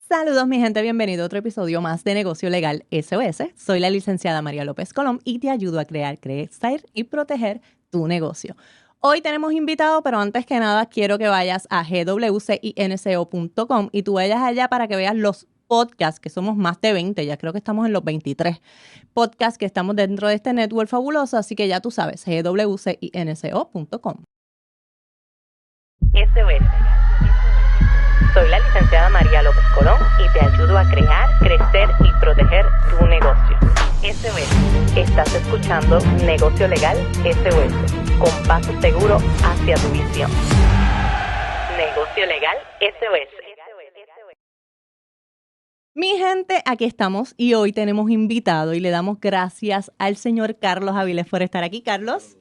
Saludos mi gente, bienvenido a otro episodio más de Negocio Legal SOS. Soy la licenciada María López Colón y te ayudo a crear, crecer y proteger tu negocio. Hoy tenemos invitado, pero antes que nada quiero que vayas a gwcinco.com y tú vayas allá para que veas los podcasts, que somos más de 20, ya creo que estamos en los 23 podcasts que estamos dentro de este network fabuloso, así que ya tú sabes, gwcinco.com. SOS. Soy la licenciada María López Colón y te ayudo a crear, crecer y proteger tu negocio. SOS. Estás escuchando Negocio Legal SOS, con paso seguro hacia tu visión. Negocio Legal SOS. Mi gente, aquí estamos y hoy tenemos invitado y le damos gracias al señor Carlos Avilés por estar aquí. Carlos,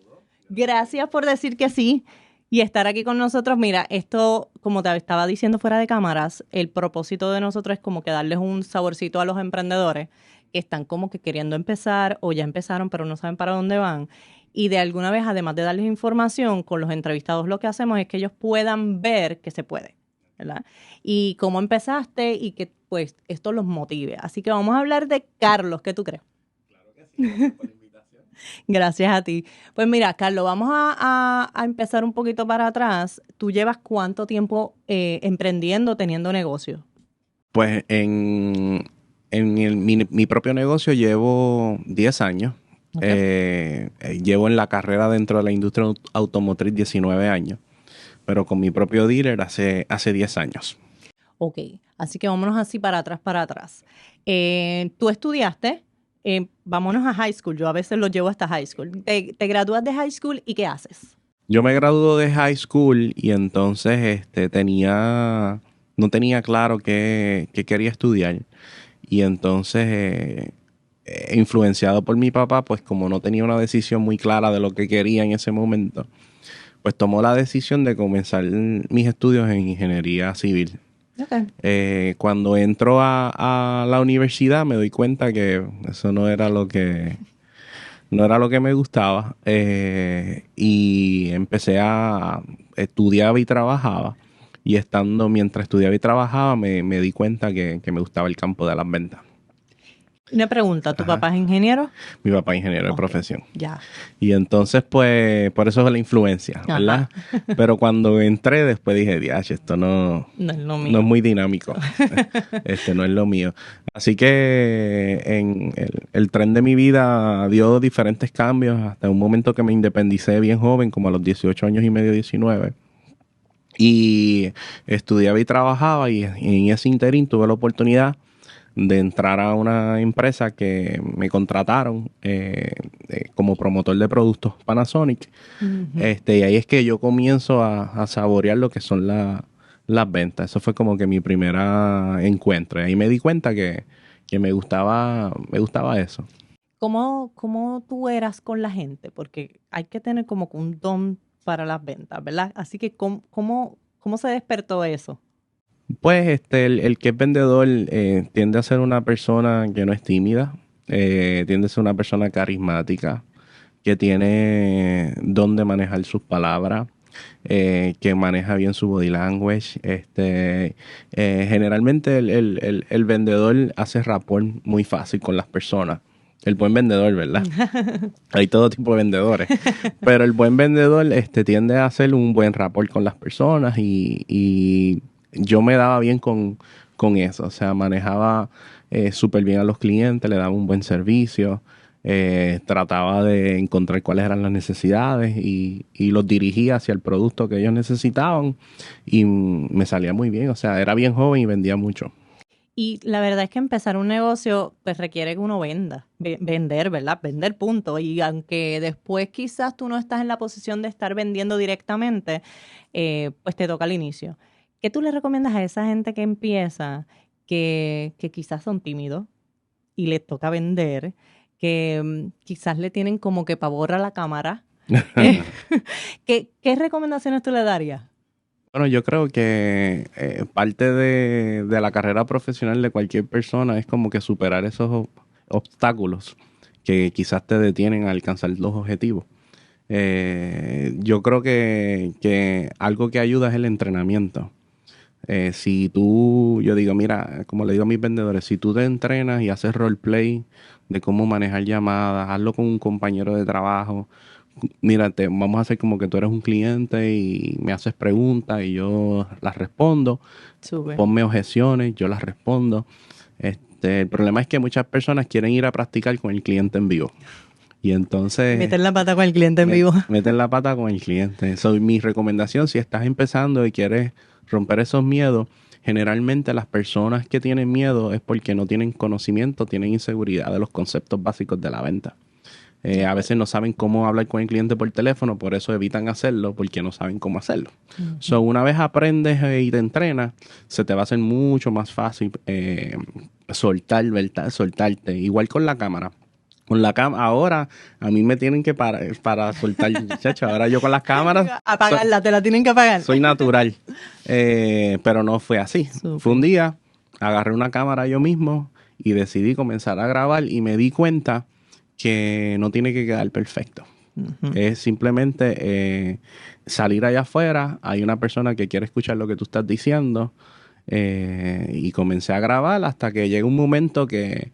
gracias por decir que sí y estar aquí con nosotros. Mira, esto, como te estaba diciendo fuera de cámaras, el propósito de nosotros es como que darles un saborcito a los emprendedores que están como que queriendo empezar o ya empezaron pero no saben para dónde van. Y de alguna vez, además de darles información, con los entrevistados lo que hacemos es que ellos puedan ver que se puede, ¿verdad? Y cómo empezaste y que pues esto los motive. Así que vamos a hablar de Carlos. ¿Qué tú crees? Claro que sí, gracias por la invitación. Gracias a ti. Pues mira, Carlos, vamos a empezar un poquito para atrás. ¿Tú llevas cuánto tiempo emprendiendo, teniendo negocio? Pues mi propio negocio llevo 10 años. Okay. Llevo en la carrera dentro de la industria automotriz 19 años, pero con mi propio dealer hace 10 años. Ok, así que vámonos así para atrás, para atrás. Tú estudiaste, vámonos a high school. Yo a veces los llevo hasta high school. Te gradúas de high school y ¿qué haces? Yo me gradué de high school y entonces no tenía claro qué quería estudiar. Y entonces, influenciado por mi papá, pues como no tenía una decisión muy clara de lo que quería en ese momento, pues tomó la decisión de comenzar mis estudios en ingeniería civil. Okay. Cuando entro a la universidad me doy cuenta que eso no era lo que me gustaba, y empecé a estudiar y trabajaba. Y mientras estudiaba y trabajaba, me di cuenta que me gustaba el campo de las ventas. Una pregunta, ¿tu Ajá. papá es ingeniero? Mi papá es ingeniero de Ok, profesión. ya. Y entonces, pues, por eso es la influencia, ¿verdad? Ajá. Pero cuando entré, después dije, diache, esto no No es lo es mío. muy dinámico. No es lo mío. Así que en el tren de mi vida dio diferentes cambios hasta un momento que me independicé bien joven, como a los 18 años y medio, 19. Y estudiaba y trabajaba y en ese interín tuve la oportunidad de entrar a una empresa que me contrataron como promotor de productos Panasonic. Ujú. Y ahí es que yo comienzo a saborear lo que son las ventas. Eso fue como que mi primera encuentro. Y ahí me di cuenta que me gustaba eso. ¿Cómo tú eras con la gente? Porque hay que tener como que un don para las ventas, ¿verdad? Así que, ¿cómo se despertó eso? Pues el que es vendedor tiende a ser una persona que no es tímida, tiende a ser una persona carismática, que tiene don de manejar sus palabras, que maneja bien su body language. Generalmente el vendedor hace rapport muy fácil con las personas. El buen vendedor, ¿verdad? Hay todo tipo de vendedores, pero el buen vendedor tiende a hacer un buen rapport con las personas y yo me daba bien con eso. O sea, manejaba súper bien a los clientes, le daba un buen servicio, trataba de encontrar cuáles eran las necesidades y los dirigía hacia el producto que ellos necesitaban y me salía muy bien. O sea, era bien joven y vendía mucho. Y la verdad es que empezar un negocio pues requiere que uno venda, vender, ¿verdad? Vender punto. Y aunque después quizás tú no estás en la posición de estar vendiendo directamente, pues te toca al inicio. ¿Qué tú le recomiendas a esa gente que empieza, que quizás son tímidos y les toca vender, que quizás le tienen como que pavor a la cámara? ¿Qué recomendaciones tú le darías? Bueno, yo creo que parte de la carrera profesional de cualquier persona es como que superar esos obstáculos que quizás te detienen a alcanzar los objetivos. Yo creo que algo que ayuda es el entrenamiento. Si tú, yo digo, mira, como le digo a mis vendedores, si tú te entrenas y haces roleplay de cómo manejar llamadas, hazlo con un compañero de trabajo. Mira, vamos a hacer como que tú eres un cliente y me haces preguntas y yo las respondo. Súper. Ponme objeciones, yo las respondo. El problema es que muchas personas quieren ir a practicar con el cliente en vivo. Y entonces Meter la pata con el cliente en vivo. meten la pata con el cliente. Mi recomendación, si estás empezando y quieres romper esos miedos, generalmente las personas que tienen miedo es porque no tienen conocimiento, tienen inseguridad de los conceptos básicos de la venta. A veces no saben cómo hablar con el cliente por teléfono, por eso evitan hacerlo, porque no saben cómo hacerlo. So, una vez aprendes y te entrenas, se te va a hacer mucho más fácil soltar, ¿verdad? Soltarte. Igual con la cámara. Con la cámara, ahora a mí me tienen que para soltar, chacho. Ahora yo con las cámaras Apagarla, te la tienen que apagar. soy natural. Pero no fue así. Súper. Fue un día, agarré una cámara yo mismo y decidí comenzar a grabar y me di cuenta que no tiene que quedar perfecto. Es simplemente salir allá afuera, hay una persona que quiere escuchar lo que tú estás diciendo y comencé a grabar hasta que llega un momento que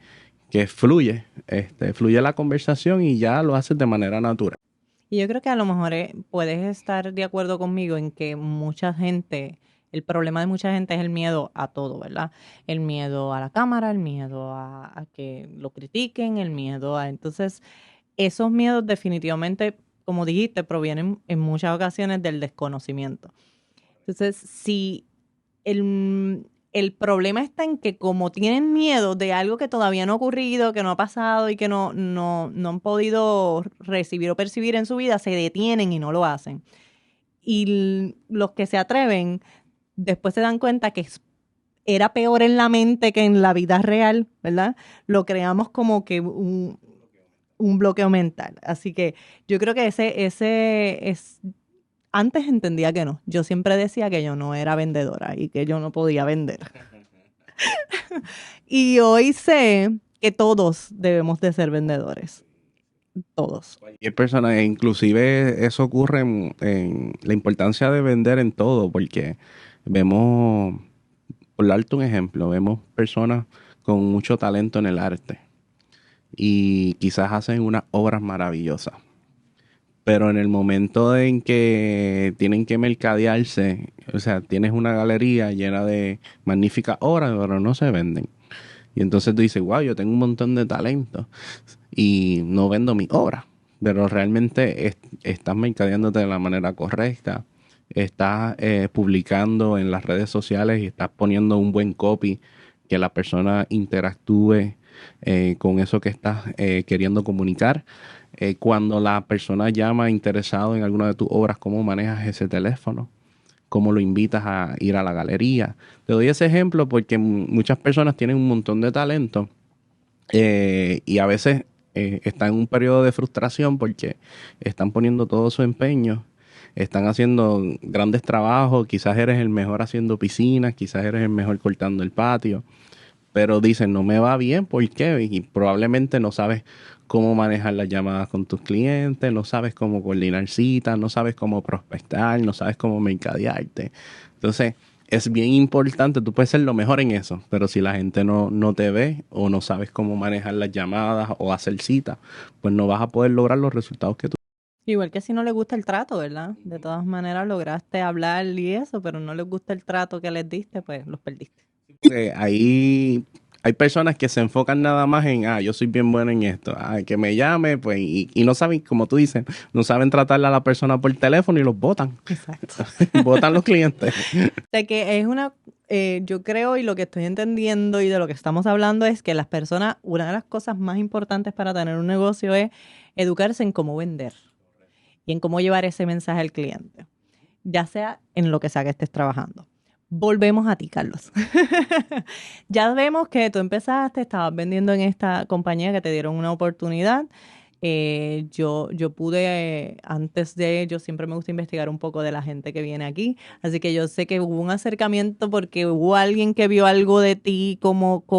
fluye, fluye la conversación y ya lo haces de manera natural. Y yo creo que a lo mejor puedes estar de acuerdo conmigo en que mucha gente, el problema de mucha gente es el miedo a todo, ¿verdad? El miedo a la cámara, el miedo a que lo critiquen, el miedo a... Entonces, esos miedos definitivamente, como dijiste, provienen en muchas ocasiones del desconocimiento. Entonces, si el problema está en que como tienen miedo de algo que todavía no ha ocurrido, que no ha pasado y que no han podido recibir o percibir en su vida, se detienen y no lo hacen. Y los que se atreven, después se dan cuenta que era peor en la mente que en la vida real, ¿verdad? Lo creamos como que un bloqueo mental. Así que yo creo que ese es... Antes entendía que no. Yo siempre decía que yo no era vendedora y que yo no podía vender. Y hoy sé que todos debemos de ser vendedores. Todos. Cualquier persona, inclusive eso ocurre en la importancia de vender en todo, porque vemos, por darte un ejemplo, vemos personas con mucho talento en el arte y quizás hacen unas obras maravillosas. Pero en el momento en que tienen que mercadearse, o sea, tienes una galería llena de magníficas obras, pero no se venden. Y entonces tú dices, wow, yo tengo un montón de talento y no vendo mi obra. Pero realmente estás mercadeándote de la manera correcta, estás publicando en las redes sociales y estás poniendo un buen copy que la persona interactúe con eso que estás queriendo comunicar. Cuando la persona llama interesado en alguna de tus obras, ¿cómo manejas ese teléfono? ¿Cómo lo invitas a ir a la galería? Te doy ese ejemplo porque muchas personas tienen un montón de talento y a veces están en un periodo de frustración porque están poniendo todo su empeño, están haciendo grandes trabajos, quizás eres el mejor haciendo piscinas, quizás eres el mejor cortando el patio, pero dicen, no me va bien, ¿por qué? Y probablemente no sabes cómo manejar las llamadas con tus clientes, no sabes cómo coordinar citas, no sabes cómo prospectar, no sabes cómo mercadearte. Entonces, es bien importante, tú puedes ser lo mejor en eso, pero si la gente no te ve o no sabes cómo manejar las llamadas o hacer citas, pues no vas a poder lograr los resultados que tú. Igual que si no les gusta el trato, ¿verdad? De todas maneras lograste hablar y eso, pero no les gusta el trato que les diste, pues los perdiste. Ahí hay personas que se enfocan nada más en, yo soy bien bueno en esto, que me llame, pues, y no saben, como tú dices, no saben tratarle a la persona por teléfono y los botan. Exacto. Botan los clientes. De que es yo creo y lo que estoy entendiendo y de lo que estamos hablando es que las personas, una de las cosas más importantes para tener un negocio es educarse en cómo vender y en cómo llevar ese mensaje al cliente, ya sea en lo que sea que estés trabajando. Volvemos a ti, Carlos. Ya vemos que tú empezaste, estabas vendiendo en esta compañía que te dieron una oportunidad. Yo pude, antes de ello, siempre me gusta investigar un poco de la gente que viene aquí. Así que yo sé que hubo un acercamiento porque hubo alguien que vio algo de ti, cómo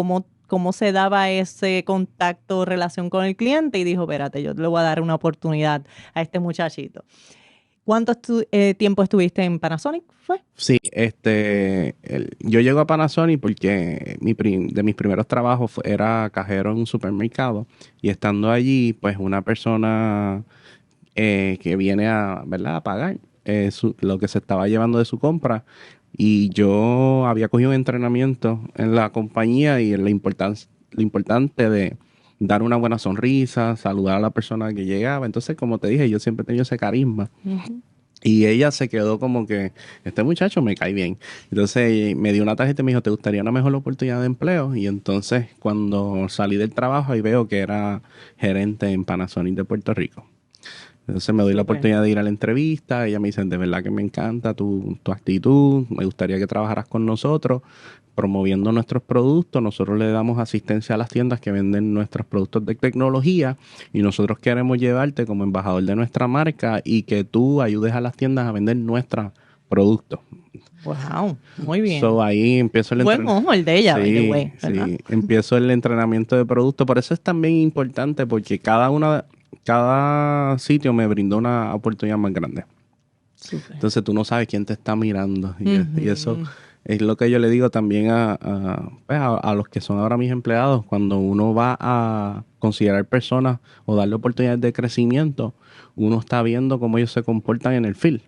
se daba ese contacto, relación con el cliente y dijo, espérate, yo le voy a dar una oportunidad a este muchachito. ¿Cuánto tiempo estuviste en Panasonic? ¿Fue? Sí, yo llego a Panasonic porque de mis primeros trabajos era cajero en un supermercado y estando allí, pues una persona que viene ¿verdad? A pagar lo que se estaba llevando de su compra y yo había cogido un entrenamiento en la compañía y en lo importante de dar una buena sonrisa, saludar a la persona que llegaba. Entonces, como te dije, yo siempre he tenido ese carisma. Ujú. Y ella se quedó como que, este muchacho me cae bien. Entonces me dio una tarjeta y me dijo, ¿te gustaría una mejor oportunidad de empleo? Y entonces cuando salí del trabajo y veo que era gerente en Panasonic de Puerto Rico. Entonces me doy la Súper. oportunidad de ir a la entrevista. Ella me dice, de verdad que me encanta tu actitud. Me gustaría que trabajaras con nosotros promoviendo nuestros productos. Nosotros le damos asistencia a las tiendas que venden nuestros productos de tecnología y nosotros queremos llevarte como embajador de nuestra marca y que tú ayudes a las tiendas a vender nuestros productos. Wow, muy bien. So, ahí empiezo el Buen entrenamiento. ojo el de ella, by the way, ¿verdad? Sí, empiezo el entrenamiento de producto. Por eso es también importante porque cada sitio me brindó una oportunidad más grande. Súper. Entonces tú no sabes quién te está mirando. Y eso Ujú. es lo que yo le digo también a los que son ahora mis empleados. Cuando uno va a considerar personas o darle oportunidades de crecimiento, uno está viendo cómo ellos se comportan en el field.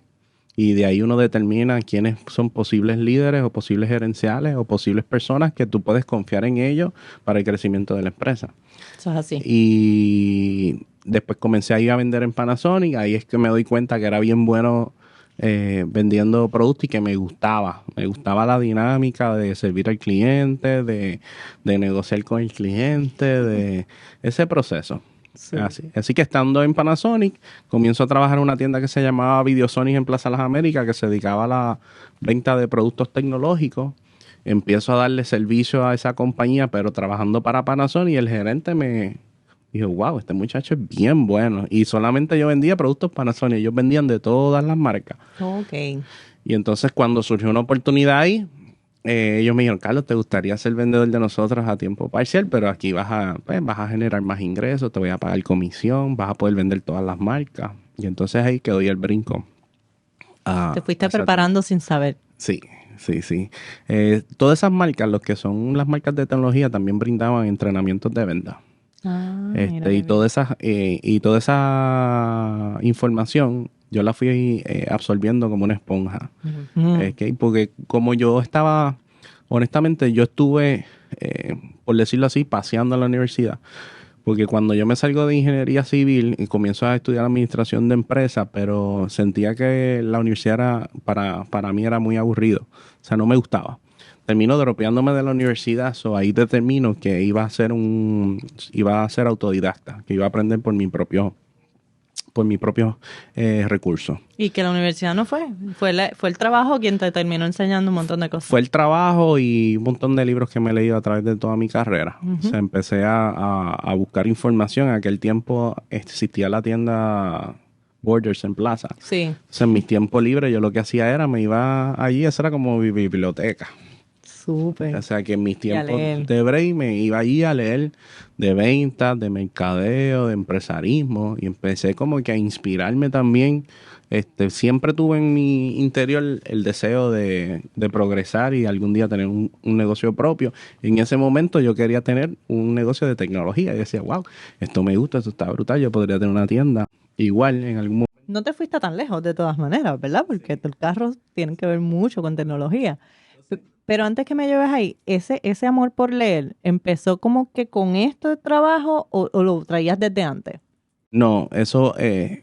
Y de ahí uno determina quiénes son posibles líderes o posibles gerenciales o posibles personas que tú puedes confiar en ellos para el crecimiento de la empresa. Eso es así. Y después comencé a ir a vender en Panasonic. Ahí es que me doy cuenta que era bien bueno vendiendo productos y que me gustaba. Me gustaba la dinámica de servir al cliente, de negociar con el cliente, de ese proceso. Sí. Así que estando en Panasonic, comienzo a trabajar en una tienda que se llamaba Videosonic en Plaza Las Américas, que se dedicaba a la venta de productos tecnológicos. Empiezo a darle servicio a esa compañía, pero trabajando para Panasonic, y el gerente me dijo, wow, este muchacho es bien bueno. Y solamente yo vendía productos Panasonic, ellos vendían de todas las marcas. Ok. Y entonces cuando surgió una oportunidad ahí, ellos me dijeron, Carlos, ¿te gustaría ser vendedor de nosotros a tiempo parcial? Pero aquí vas a generar más ingresos, te voy a pagar comisión, vas a poder vender todas las marcas. Y entonces ahí quedó el brinco. Te fuiste preparando sin saber. Sí, sí, sí. Todas esas marcas, los que son las marcas de tecnología, también brindaban entrenamientos de venta. Mira, Y toda esa información yo la fui absorbiendo como una esponja. Porque como yo estaba, honestamente, yo estuve, por decirlo así, paseando en la universidad. Porque cuando yo me salgo de ingeniería civil y comienzo a estudiar administración de empresas, pero sentía que la universidad para mí era muy aburrido. O sea, no me gustaba. Termino dropeándome de la universidad, ahí determino que iba a ser autodidacta, que iba a aprender por mi propio recursos. Y que la universidad no fue. Fue el trabajo quien te terminó enseñando un montón de cosas. Fue el trabajo y un montón de libros que me he leído a través de toda mi carrera. Ujú. O sea, empecé a buscar información. En aquel tiempo existía la tienda Borders en Plaza. Sí. O sea, en mis tiempos libres yo lo que hacía era, me iba allí, esa era como mi biblioteca. Súper. O sea, que en mis Y a tiempos leer. de break me iba allí a leer de ventas, de mercadeo, de empresarismo y empecé como que a inspirarme también. Siempre tuve en mi interior el deseo de progresar y algún día tener un negocio propio. En ese momento yo quería tener un negocio de tecnología y decía, wow, esto me gusta, esto está brutal, yo podría tener una tienda. Igual en algún momento. No te fuiste tan lejos de todas maneras, ¿verdad? Porque tus carros tienen que ver mucho con tecnología. Pero antes que me lleves ahí, ese amor por leer, ¿empezó como que con esto de trabajo o lo traías desde antes? No, eso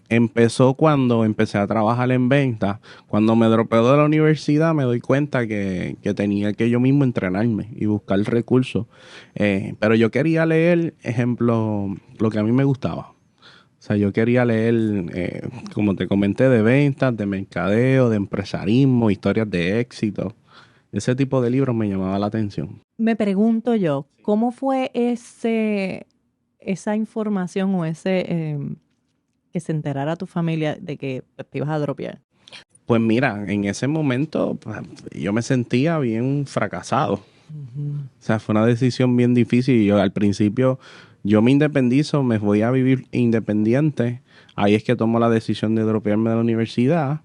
empezó cuando empecé a trabajar en venta. Cuando me dropeo de la universidad me doy cuenta que tenía que yo mismo entrenarme y buscar recursos. Pero yo quería leer, ejemplo, lo que a mí me gustaba. O sea, yo quería leer, como te comenté, de ventas, de mercadeo, de empresarismo, historias de éxito. Ese tipo de libros me llamaba la atención. Me pregunto yo, ¿cómo fue esa información o que se enterara tu familia de que te ibas a dropear? Pues mira, en ese momento pues, yo me sentía bien fracasado. O sea, fue una decisión bien difícil y yo al principio yo me independizo, me voy a vivir independiente ahí es que tomo la decisión de dropearme de la universidad.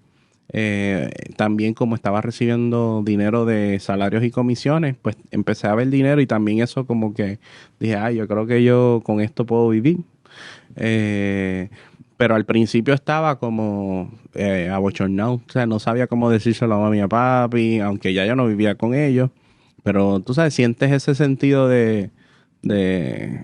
También como estaba recibiendo dinero de salarios y comisiones, pues empecé a ver dinero y también eso como que dije, yo creo que yo con esto puedo vivir. Pero al principio estaba como abochornado, o sea, no sabía cómo decírselo a mami y a papi, aunque ya yo no vivía con ellos, pero tú sabes, sientes ese sentido de,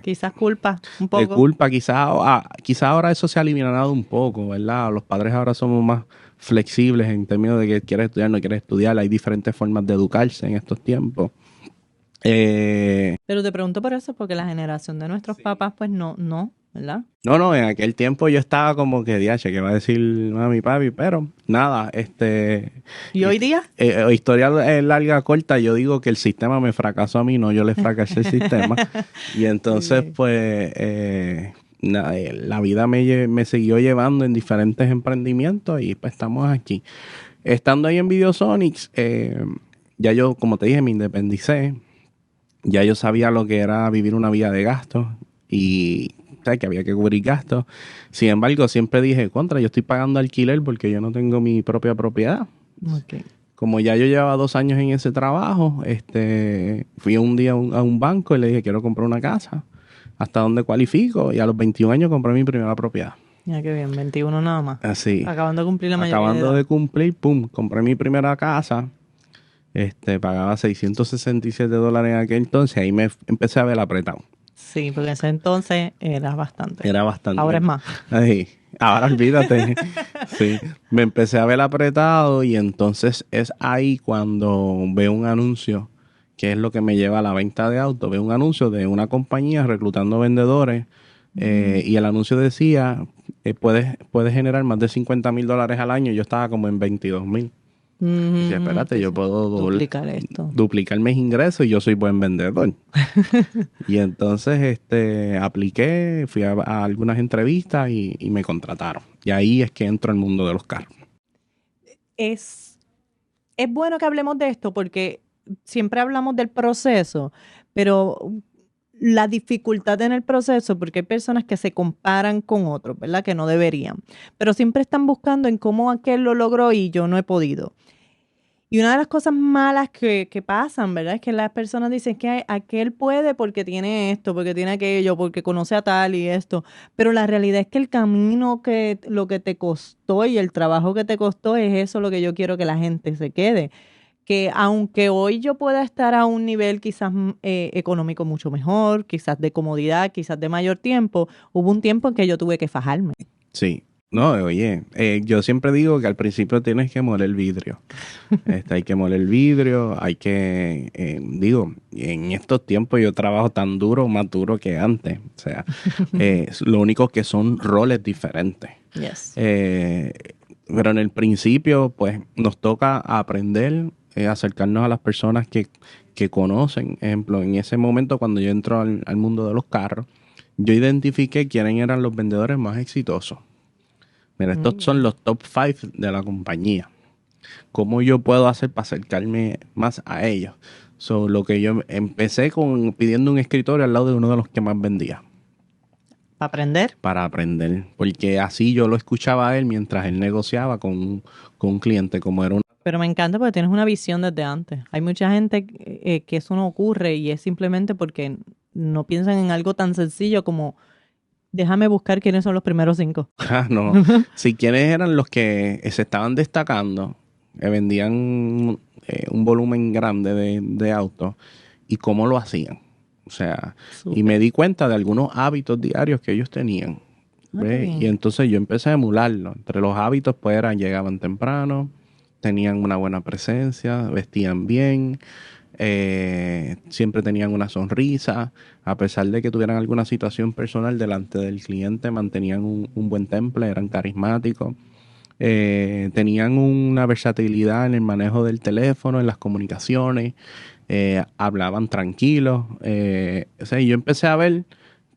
Quizás culpa, un de poco. culpa, quizá ahora eso se ha eliminado un poco, ¿verdad? Los padres ahora somos más flexibles en términos de que quieres estudiar, no quieres estudiar, hay diferentes formas de educarse en estos tiempos. Pero te pregunto por eso, porque la generación de nuestros papás, pues no, ¿verdad? No, en aquel tiempo yo estaba como que, diache, ¿qué va a decir mami, papi? Pero nada, ¿Y hoy día? historia larga, corta, yo digo que el sistema me fracasó a mí, no yo le fracasé el sistema. Y entonces, Sí. pues, la vida me siguió llevando en diferentes emprendimientos y pues estamos aquí. Estando ahí en Videosonics, ya yo, como te dije, me independicé. Ya yo sabía lo que era vivir una vida de gastos y sabes que había que cubrir gastos. Sin embargo, siempre dije, yo estoy pagando alquiler porque yo no tengo mi propia propiedad. Ok. Como ya yo llevaba 2 años en ese trabajo, fui un día a un banco y le dije, quiero comprar una casa. ¿Hasta dónde cualifico? Y a los 21 años compré mi primera propiedad. Ya qué bien, 21 nada más. Así. Acabando de cumplir la mayoría de Acabando edad. de cumplir, pum, compré mi primera casa. Pagaba $667 en aquel entonces. Ahí me empecé a ver apretado. Sí, porque en ese entonces era bastante. Era bastante. Ahora es más. Ay, ahora olvídate. Sí, me empecé a ver apretado y entonces es ahí cuando veo un anuncio, que es lo que me lleva a la venta de autos. Veo un anuncio de una compañía reclutando vendedores y el anuncio decía, puedes generar más de $50,000 al año. Yo estaba como en 22,000. Y decía, espérate, yo puedo duplicar esto. duplicar mis ingresos y yo soy buen vendedor. Y entonces apliqué, fui a algunas entrevistas y me contrataron. Y ahí es que entro al mundo de los carros. Es bueno que hablemos de esto porque siempre hablamos del proceso, pero la dificultad en el proceso, porque hay personas que se comparan con otros, ¿verdad? Que no deberían, pero siempre están buscando en cómo aquel lo logró y yo no he podido. Y una de las cosas malas que pasan, ¿verdad? Es que las personas dicen que aquel puede porque tiene esto, porque tiene aquello, porque conoce a tal y esto. Pero la realidad es que el camino lo que te costó y el trabajo que te costó es eso lo que yo quiero que la gente se quede. Que aunque hoy yo pueda estar a un nivel quizás económico mucho mejor, quizás de comodidad, quizás de mayor tiempo, hubo un tiempo en que yo tuve que fajarme. Sí. No, oye, yo siempre digo que al principio tienes que moler el vidrio. Hay que moler el vidrio, hay que, en estos tiempos yo trabajo tan duro, más duro que antes. O sea, lo único que son roles diferentes. Yes. Pero en el principio, pues, nos toca aprender, acercarnos a las personas que conocen. Ejemplo, en ese momento cuando yo entro al mundo de los carros, yo identifiqué quiénes eran los vendedores más exitosos. Mira, estos son los top 5 de la compañía. ¿Cómo yo puedo hacer para acercarme más a ellos? Lo que yo empecé pidiendo un escritorio al lado de uno de los que más vendía. ¿Para aprender? Para aprender. Porque así yo lo escuchaba a él mientras él negociaba con un cliente, como era Pero me encanta porque tienes una visión desde antes. Hay mucha gente que eso no ocurre y es simplemente porque no piensan en algo tan sencillo como déjame buscar quiénes son los primeros 5. No. Si quiénes eran los que se estaban destacando, vendían un volumen grande de autos y cómo lo hacían. O sea, y me di cuenta de algunos hábitos diarios que ellos tenían. ¿Ves? Y entonces yo empecé a emularlo. Entre los hábitos, pues llegaban temprano, tenían una buena presencia, vestían bien, siempre tenían una sonrisa, a pesar de que tuvieran alguna situación personal delante del cliente, mantenían un buen temple, eran carismáticos, tenían una versatilidad en el manejo del teléfono, en las comunicaciones, hablaban tranquilos. O sea, yo empecé a ver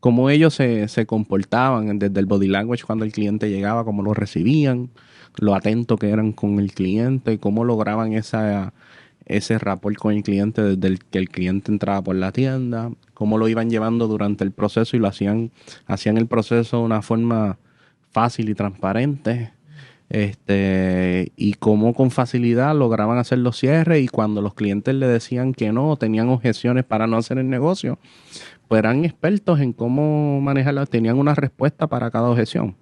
cómo ellos se comportaban desde el body language cuando el cliente llegaba, cómo lo recibían, lo atento que eran con el cliente, cómo lograban ese rapport con el cliente desde que el cliente entraba por la tienda, cómo lo iban llevando durante el proceso y hacían el proceso de una forma fácil y transparente. Y cómo con facilidad lograban hacer los cierres, y cuando los clientes le decían que no, tenían objeciones para no hacer el negocio, pues eran expertos en cómo manejarla, tenían una respuesta para cada objeción.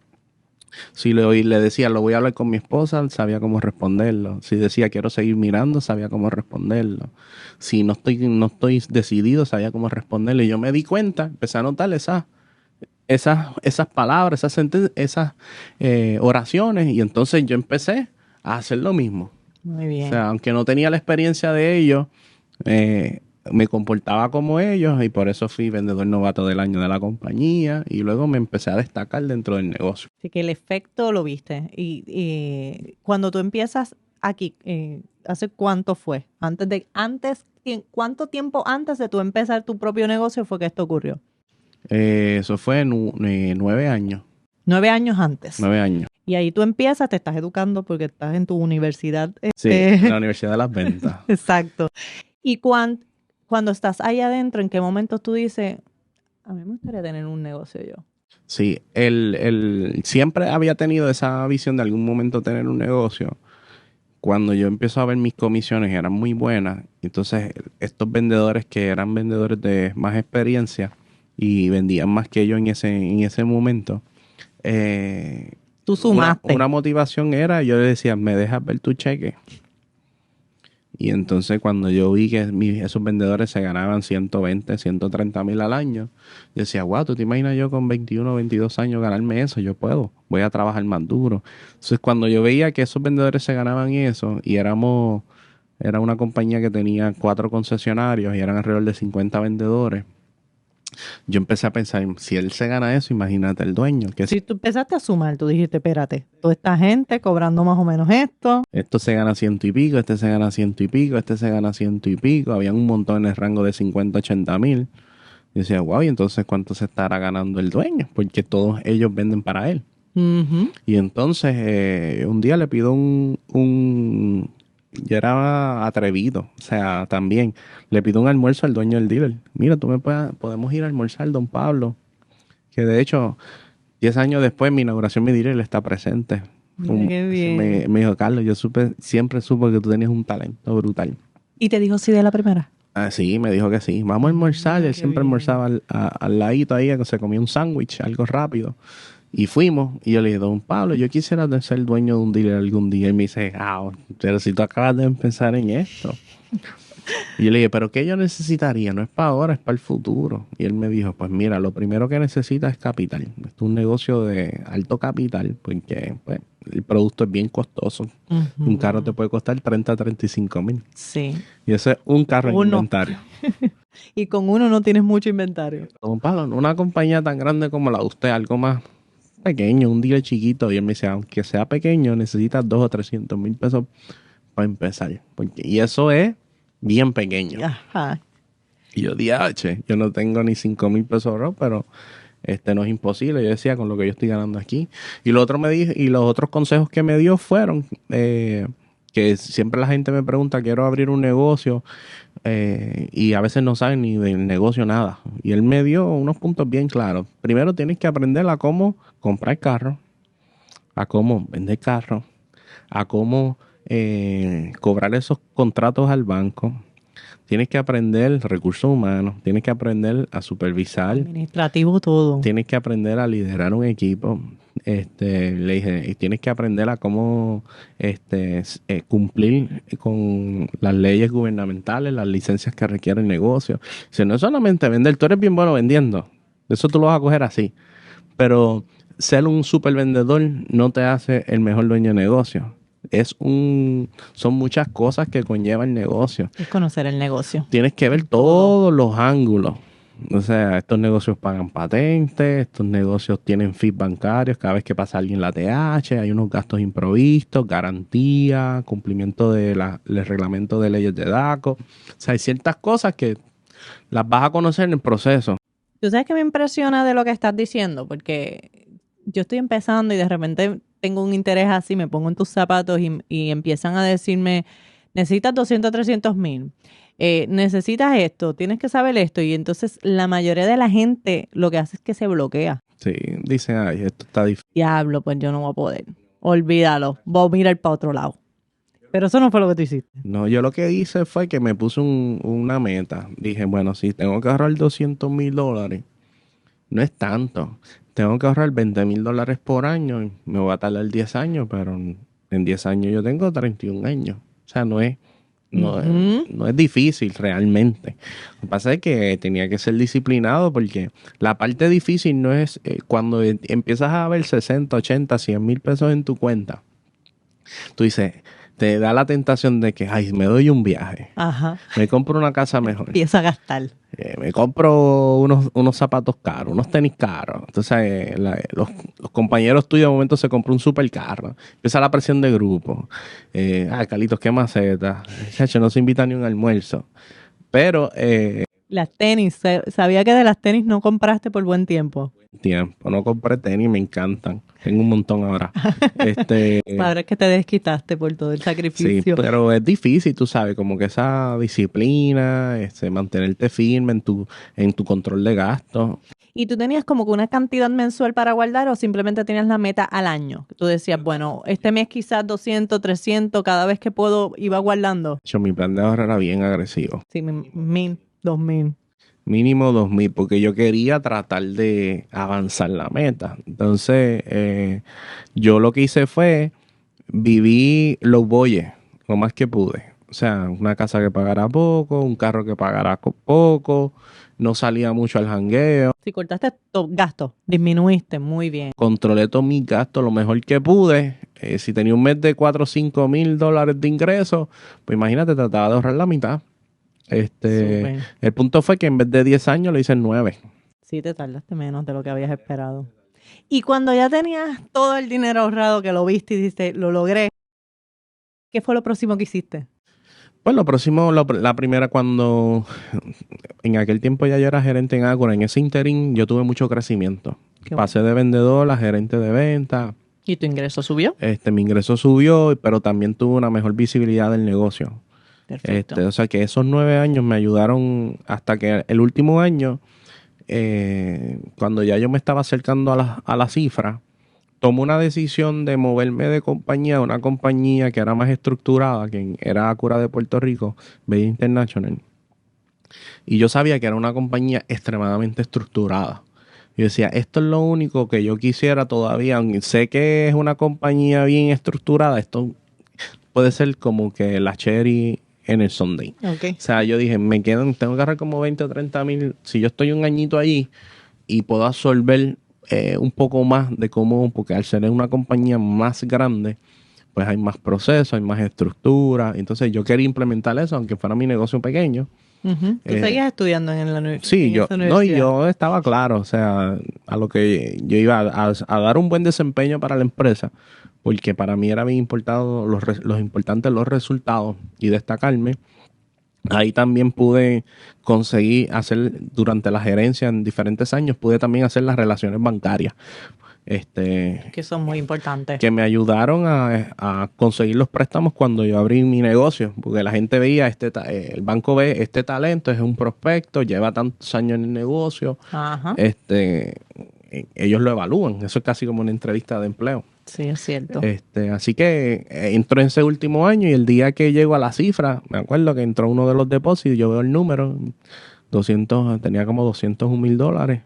Si le decía, lo voy a hablar con mi esposa, sabía cómo responderlo. Si decía, quiero seguir mirando, sabía cómo responderlo. Si no estoy decidido, sabía cómo responderlo. Y yo me di cuenta, empecé a notar esas palabras, esas oraciones, y entonces yo empecé a hacer lo mismo. Muy bien. O sea, aunque no tenía la experiencia de ellos, me comportaba como ellos, y por eso fui vendedor novato del año de la compañía, y luego me empecé a destacar dentro del negocio. Así que el efecto lo viste. Y cuando tú empiezas aquí, ¿hace cuánto fue? ¿Cuánto tiempo antes de tú empezar tu propio negocio fue que esto ocurrió? Eso fue 9 años. 9 años antes. 9 años. Y ahí tú empiezas, te estás educando porque estás en tu universidad. Sí, en la Universidad de las Ventas. Exacto. Y cuando estás ahí adentro, ¿en qué momento tú dices, a mí me gustaría tener un negocio yo? Sí, siempre había tenido esa visión de algún momento tener un negocio. Cuando yo empiezo a ver mis comisiones eran muy buenas, entonces estos vendedores que eran vendedores de más experiencia y vendían más que yo en ese momento, tú sumaste. Una motivación era, yo le decía, ¿me dejas ver tu cheque? Y entonces cuando yo vi que esos vendedores se ganaban 120, 130 mil al año, yo decía, wow, ¿tú te imaginas yo con 21, 22 años ganarme eso? Yo puedo, voy a trabajar más duro. Entonces cuando yo veía que esos vendedores se ganaban eso, y era una compañía que tenía 4 concesionarios y eran alrededor de 50 vendedores, yo empecé a pensar, si él se gana eso, imagínate el dueño. Si tú empezaste a sumar, tú dijiste, espérate, toda esta gente cobrando más o menos esto. Esto se gana 100 y pico, este se gana 100 y pico, este se gana 100 y pico. Habían un montón en el rango de 50, 80 mil. Y decía, wow, ¿y entonces cuánto se estará ganando el dueño? Porque todos ellos venden para él. Uh-huh. Y entonces un día le pido yo era atrevido, o sea, también le pido un almuerzo al dueño del dealer. Mira, podemos ir a almorzar, don Pablo. Que de hecho, 10 años después, mi inauguración, mi dealer está presente. Mira, qué bien. Me dijo, Carlos, siempre supe que tú tenías un talento brutal. ¿Y te dijo sí de la primera? Sí, me dijo que sí. Vamos a almorzar. Él siempre almorzaba al ladito ahí, que se comía un sándwich, algo rápido. Y fuimos, y yo le dije, don Pablo, yo quisiera ser dueño de un dealer algún día. Y me dice, pero si tú acabas de empezar en esto. Y yo le dije, ¿pero qué yo necesitaría? No es para ahora, es para el futuro. Y él me dijo, pues mira, lo primero que necesitas es capital. Esto es un negocio de alto capital, porque pues, el producto es bien costoso. Uh-huh. Un carro te puede costar 30 a 35 mil. Sí. Y ese es un carro en inventario. Y con uno no tienes mucho inventario. Don Pablo, una compañía tan grande como la de usted, algo más pequeño, un dealer chiquito. Y él me dice, aunque sea pequeño, necesitas 200 o 300 mil pesos para empezar. Y eso es bien pequeño. Ajá. Y yo dije, yo no tengo ni 5 mil pesos ahorrados, pero no es imposible. Yo decía, con lo que yo estoy ganando aquí. Y los otros consejos que me dio fueron que siempre la gente me pregunta, quiero abrir un negocio, y a veces no saben ni del negocio nada. Y él me dio unos puntos bien claros. Primero, tienes que aprender a cómo comprar carros, a cómo vender carros, a cómo cobrar esos contratos al banco. Tienes que aprender recursos humanos, tienes que aprender a supervisar. Administrativo todo. Tienes que aprender a liderar un equipo. Le dije, y tienes que aprender a cómo cumplir con las leyes gubernamentales, las licencias que requiere el negocio. O sea, no es solamente vender, tú eres bien bueno vendiendo, eso tú lo vas a coger así. Pero ser un super vendedor no te hace el mejor dueño de negocio. Son muchas cosas que conlleva el negocio. Es conocer el negocio. Tienes que ver todos los ángulos. O sea, estos negocios pagan patentes, estos negocios tienen fees bancarios cada vez que pasa alguien la TH, hay unos gastos imprevistos, garantía, cumplimiento del reglamento de leyes de DACO. O sea, hay ciertas cosas que las vas a conocer en el proceso. ¿Tú sabes qué me impresiona de lo que estás diciendo? Porque yo estoy empezando y de repente tengo un interés así, me pongo en tus zapatos y empiezan a decirme, necesitas 200, 300 mil, necesitas esto, tienes que saber esto. Y entonces la mayoría de la gente lo que hace es que se bloquea. Sí, dicen, ay, esto está difícil. Diablo, pues yo no voy a poder. Olvídalo, voy a mirar para otro lado. Pero eso no fue lo que tú hiciste. No, yo lo que hice fue que me puse una meta. Dije, bueno, si tengo que ahorrar $200,000, no es tanto. Tengo que ahorrar $20,000 por año. Me voy a tardar 10 años, pero en 10 años yo tengo 31 años. O sea, no es difícil realmente. Lo que pasa es que tenía que ser disciplinado porque la parte difícil no es cuando empiezas a ver 60, 80, 100 mil pesos en tu cuenta. Tú dices, te da la tentación de que, ay, me doy un viaje, Ajá. me compro una casa mejor, Empieza a gastar. me compro unos zapatos caros, unos tenis caros. Entonces, los compañeros tuyos de momento se compran un supercarro. Empieza la presión de grupo. Carlitos, qué maceta. Chacho, no se invita ni un almuerzo. Pero, Las tenis, sabía que de las tenis no compraste por buen tiempo. tiempo, no compré tenis, me encantan. Tengo un montón ahora. Ahora es que te desquitaste por todo el Sí, sacrificio. pero es difícil, tú sabes, como que esa disciplina, mantenerte firme en tu control de gastos. ¿Y tú tenías como que una cantidad mensual para guardar o simplemente tenías la meta al año? Tú decías, bueno, este mes quizás 200, 300, cada vez que puedo iba guardando. Mi plan de ahorro era bien agresivo. Sí, 1,000, 2,000. Mínimo 2,000, porque yo quería tratar de avanzar la meta. Entonces, yo lo que hice fue viví los boyes, lo más que pude. O sea, una casa que pagara poco, un carro que pagara poco, no salía mucho al jangueo. Si cortaste gastos, disminuiste, muy bien. Controlé todos mis gastos lo mejor que pude. Si tenía un mes de 4 o 5 mil dólares de ingresos, pues imagínate, trataba de ahorrar la mitad. Súper. El punto fue que en vez de 10 años lo hice en 9. Sí, te tardaste menos de lo que habías esperado. Y cuando ya tenías todo el dinero ahorrado, que lo viste y dijiste, lo logré, ¿qué fue lo próximo que hiciste? Pues lo próximo, la primera, cuando en aquel tiempo ya yo era gerente en Ágora, en ese interín yo tuve mucho crecimiento. Qué Pasé de vendedor a gerente de venta. ¿Y tu ingreso subió? Mi ingreso subió, pero también tuve una mejor visibilidad del negocio. Perfecto. O sea que esos 9 años me ayudaron hasta que el último año, cuando ya yo me estaba acercando a la cifra, tomé una decisión de moverme de compañía a una compañía que era más estructurada, que era Acura de Puerto Rico, Bella International. Y yo sabía que era una compañía extremadamente estructurada. Yo decía, esto es lo único que yo quisiera todavía, aunque sé que es una compañía bien estructurada, esto puede ser como que la cherry en el sundae. Ok. O sea, yo dije, tengo que agarrar como 20 o 30 mil, si yo estoy un añito allí y puedo absorber un poco más de cómo, porque al ser una compañía más grande, pues hay más procesos, hay más estructura. Entonces yo quería implementar eso, aunque fuera mi negocio pequeño. Tú seguías estudiando en la Sí, en esa universidad. y yo estaba claro, o sea, a lo que yo iba a dar un buen desempeño para la empresa, porque para mí era bien importante los importantes los resultados y destacarme. Ahí también pude conseguir hacer, durante la gerencia en diferentes años, pude también hacer las relaciones bancarias. Que son muy importantes. Que me ayudaron a conseguir los préstamos cuando yo abrí mi negocio, porque la gente veía, el banco ve este talento, es un prospecto, lleva tantos años en el negocio, Ajá. ellos lo evalúan, eso es casi como una entrevista de empleo. Sí, es cierto. Así que entro en ese último año y el día que llego a la cifra, me acuerdo que entró uno de los depósitos, yo veo el número, tenía como $201,000.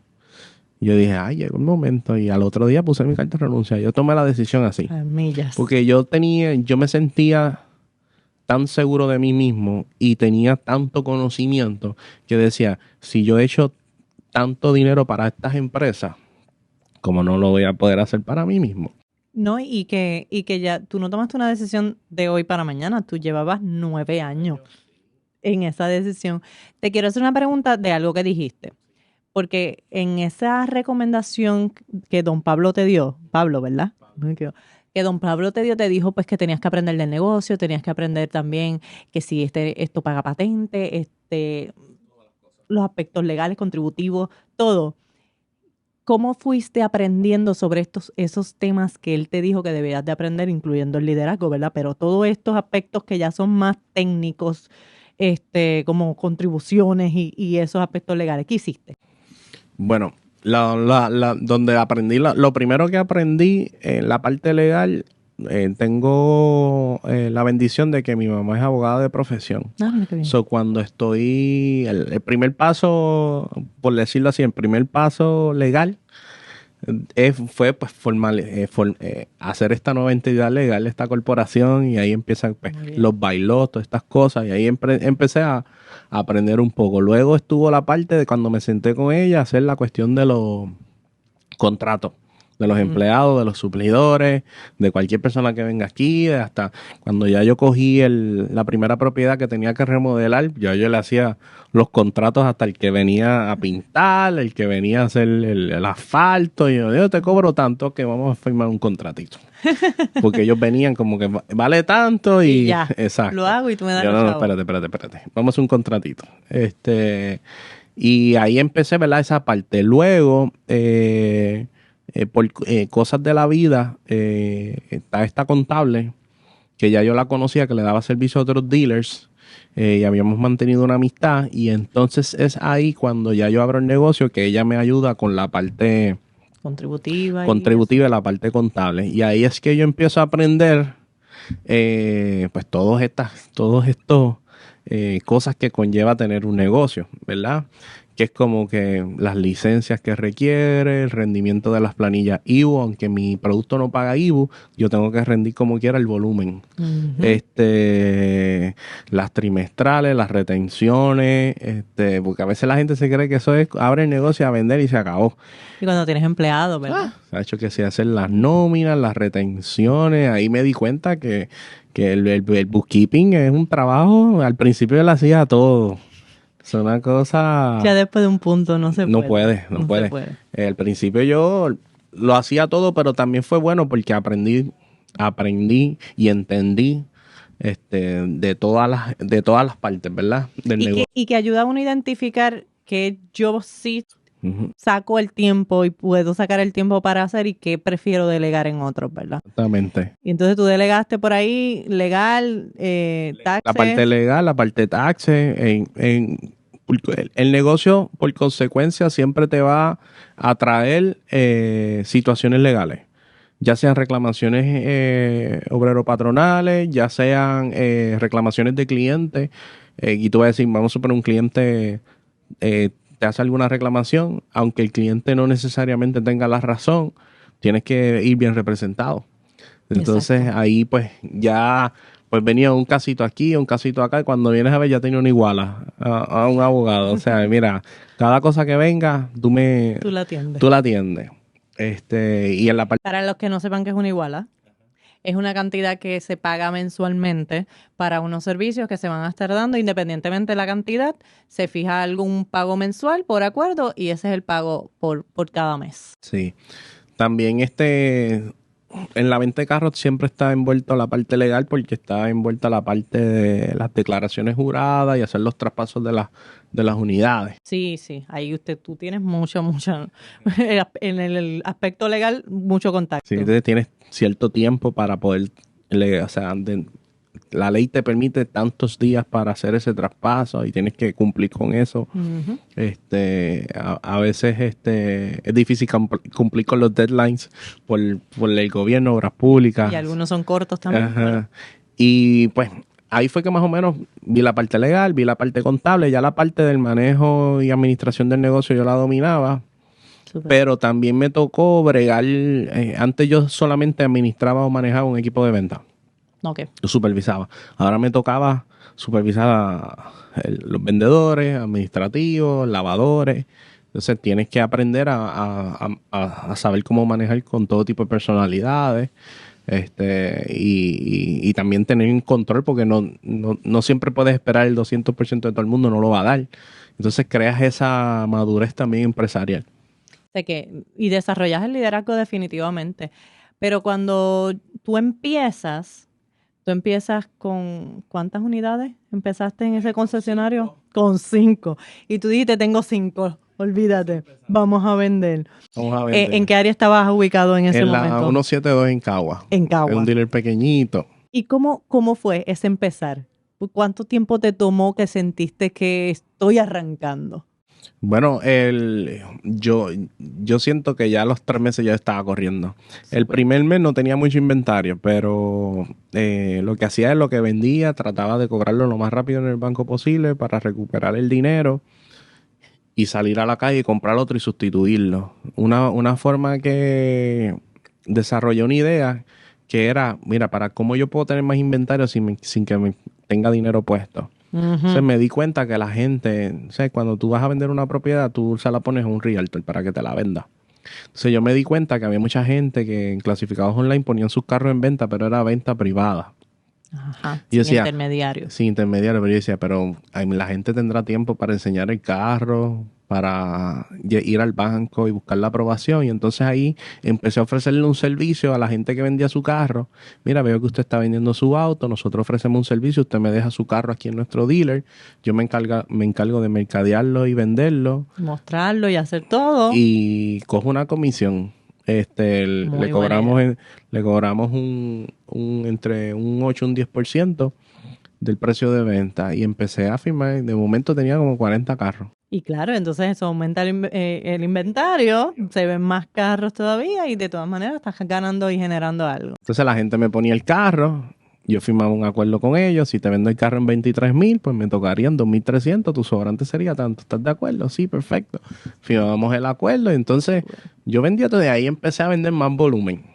Y yo dije, ay, llegó el momento. Y al otro día puse mi carta de renuncia. Yo tomé la decisión así. A millas. Porque yo me sentía tan seguro de mí mismo y tenía tanto conocimiento que decía, si yo he hecho tanto dinero para estas empresas, ¿cómo no lo voy a poder hacer para mí mismo? No, y que ya tú no tomaste una decisión de hoy para mañana, tú llevabas 9 años en esa decisión. Te quiero hacer una pregunta de algo que dijiste, porque en esa recomendación que don Pablo te dio, Pablo, ¿verdad? Que don Pablo te dio, te dijo pues que tenías que aprender del negocio, tenías que aprender también que si esto paga patente, los aspectos legales, contributivos, todo. ¿Cómo fuiste aprendiendo sobre esos temas que él te dijo que debías de aprender, incluyendo el liderazgo, ¿verdad? Pero todos estos aspectos que ya son más técnicos, como contribuciones y esos aspectos legales, ¿qué hiciste? Bueno, Donde aprendí, lo primero que aprendí en la parte legal, tengo la bendición de que mi mamá es abogada de profesión. Ah, mira qué bien. So, cuando el primer paso, por decirlo así, el primer paso legal fue pues hacer esta nueva entidad legal, esta corporación, y ahí empiezan pues, Muy bien. los bailotos, estas cosas, y ahí empecé a aprender un poco. Luego estuvo la parte de cuando me senté con ella, hacer la cuestión de los contratos de los empleados, de los suplidores, de cualquier persona que venga aquí, hasta cuando ya yo cogí la primera propiedad que tenía que remodelar, yo le hacía los contratos hasta el que venía a pintar, el que venía a hacer el asfalto, y yo te cobro tanto que vamos a firmar un contratito. Porque ellos venían como que vale tanto y ya, exacto. lo hago y tú me das Yo, los no, chavos. espérate. Vamos a hacer un contratito. Y ahí empecé, ¿verdad? Esa parte. Luego, por cosas de la vida, está esta contable que ya yo la conocía, que le daba servicio a otros dealers, y habíamos mantenido una amistad, y entonces es ahí cuando ya yo abro el negocio que ella me ayuda con la parte Contributiva. contributiva y la parte contable. Y ahí es que yo empiezo a aprender pues todos estos cosas que conlleva tener un negocio, ¿verdad? Que es como que las licencias que requiere, el rendimiento de las planillas IBU, aunque mi producto no paga IBU, yo tengo que rendir como quiera el volumen. Ujú. Las trimestrales, las retenciones, porque a veces la gente se cree que eso es abre el negocio a vender y se acabó. Y cuando tienes empleados, ¿verdad? Se ha hecho que se hacen las nóminas, las retenciones. Ahí me di cuenta que el bookkeeping es un trabajo. Al principio yo lo hacía todo. Es una cosa. Ya después de un punto no se No puede. puede, no se puede. puede. Al principio yo lo hacía todo, pero también fue bueno porque aprendí y entendí de todas las partes, ¿verdad? Del negocio. Y que ayuda a uno a identificar que yo sí Ujú, saco el tiempo y puedo sacar el tiempo para hacer y que prefiero delegar en otros, ¿verdad? exactamente. Y entonces tú delegaste por ahí legal, La parte taxes. legal, la parte de taxes, el negocio por consecuencia siempre te va a traer situaciones legales, ya sean reclamaciones obrero-patronales, ya sean reclamaciones de clientes, y tú vas a decir, vamos a suponer un cliente te hace alguna reclamación, aunque el cliente no necesariamente tenga la razón, tienes que ir bien representado. Entonces Exacto. ahí pues ya pues venía un casito aquí, un casito acá, y cuando vienes a ver ya tenía una iguala a un abogado. O sea, mira, cada cosa que venga, Tú la atiendes. tú la atiendes. Y en la parte Para los que no sepan qué es una iguala, es una cantidad que se paga mensualmente para unos servicios que se van a estar dando independientemente de la cantidad. Se fija algún pago mensual por acuerdo y ese es el pago por cada mes. sí. También en la venta de carros siempre está envuelto la parte legal porque está envuelta la parte de las declaraciones juradas y hacer los traspasos de las unidades. Sí, ahí tú tienes mucho, en el aspecto legal, mucho contacto. Sí, entonces tienes cierto tiempo para poder, o sea, la ley te permite tantos días para hacer ese traspaso y tienes que cumplir con eso. Ujú. A veces es difícil cumplir con los deadlines por el gobierno, obras públicas. Y algunos son cortos también. Ajá. Y pues ahí fue que más o menos vi la parte legal, vi la parte contable, ya la parte del manejo y administración del negocio yo la dominaba. Súper. Pero también me tocó bregar, antes yo solamente administraba o manejaba un equipo de venta. Ok. Yo supervisaba. Ahora me tocaba supervisar los vendedores, administrativos, lavadores. Entonces tienes que aprender a saber cómo manejar con todo tipo de personalidades. Y también tener un control porque no siempre puedes esperar el 200% de todo el mundo, no lo va a dar. Entonces creas esa madurez también empresarial. Y desarrollas el liderazgo definitivamente. Pero cuando tú empiezas con ¿cuántas unidades empezaste en ese concesionario? Con 5. Y tú dijiste, tengo 5, olvídate, vamos a vender. Vamos a vender. ¿En qué área estabas ubicado en ese En la momento? 172 en Cagua. En Cagua. Es un dealer pequeñito. ¿Y cómo fue ese empezar? ¿Cuánto tiempo te tomó que sentiste que estoy arrancando? Bueno, yo siento que ya a los 3 meses ya estaba corriendo. El primer mes no tenía mucho inventario, pero lo que hacía es lo que vendía, trataba de cobrarlo lo más rápido en el banco posible para recuperar el dinero y salir a la calle y comprar otro y sustituirlo. Una forma que desarrollé una idea que era, mira, para cómo yo puedo tener más inventario sin que me tenga dinero puesto. Entonces me di cuenta que la gente, o sea, cuando tú vas a vender una propiedad, tú se la pones a un realtor para que te la venda. Entonces yo me di cuenta que había mucha gente que en clasificados online ponían sus carros en venta, pero era venta privada. Ajá, Y yo sin decía, intermediarios. sin intermediario, pero yo decía, pero la gente tendrá tiempo para enseñar el carro, para ir al banco y buscar la aprobación. Y entonces ahí empecé a ofrecerle un servicio a la gente que vendía su carro. Mira, veo que usted está vendiendo su auto, nosotros ofrecemos un servicio, usted me deja su carro aquí en nuestro dealer, yo me encargo de mercadearlo y venderlo Mostrarlo y hacer todo. y cojo una comisión. Muy buena idea. Le cobramos entre un 8 y un 10% del precio de venta y empecé a firmar. De momento tenía como 40 carros. Y claro, entonces eso aumenta el inventario, se ven más carros todavía y de todas maneras estás ganando y generando algo. Entonces la gente me ponía el carro, yo firmaba un acuerdo con ellos. Si te vendo el carro en 23,000, pues me tocarían 2,300, tu sobrante sería tanto. ¿Estás de acuerdo? Sí, perfecto. Firmamos el acuerdo y entonces yo vendía todo de ahí, empecé a vender más volumen.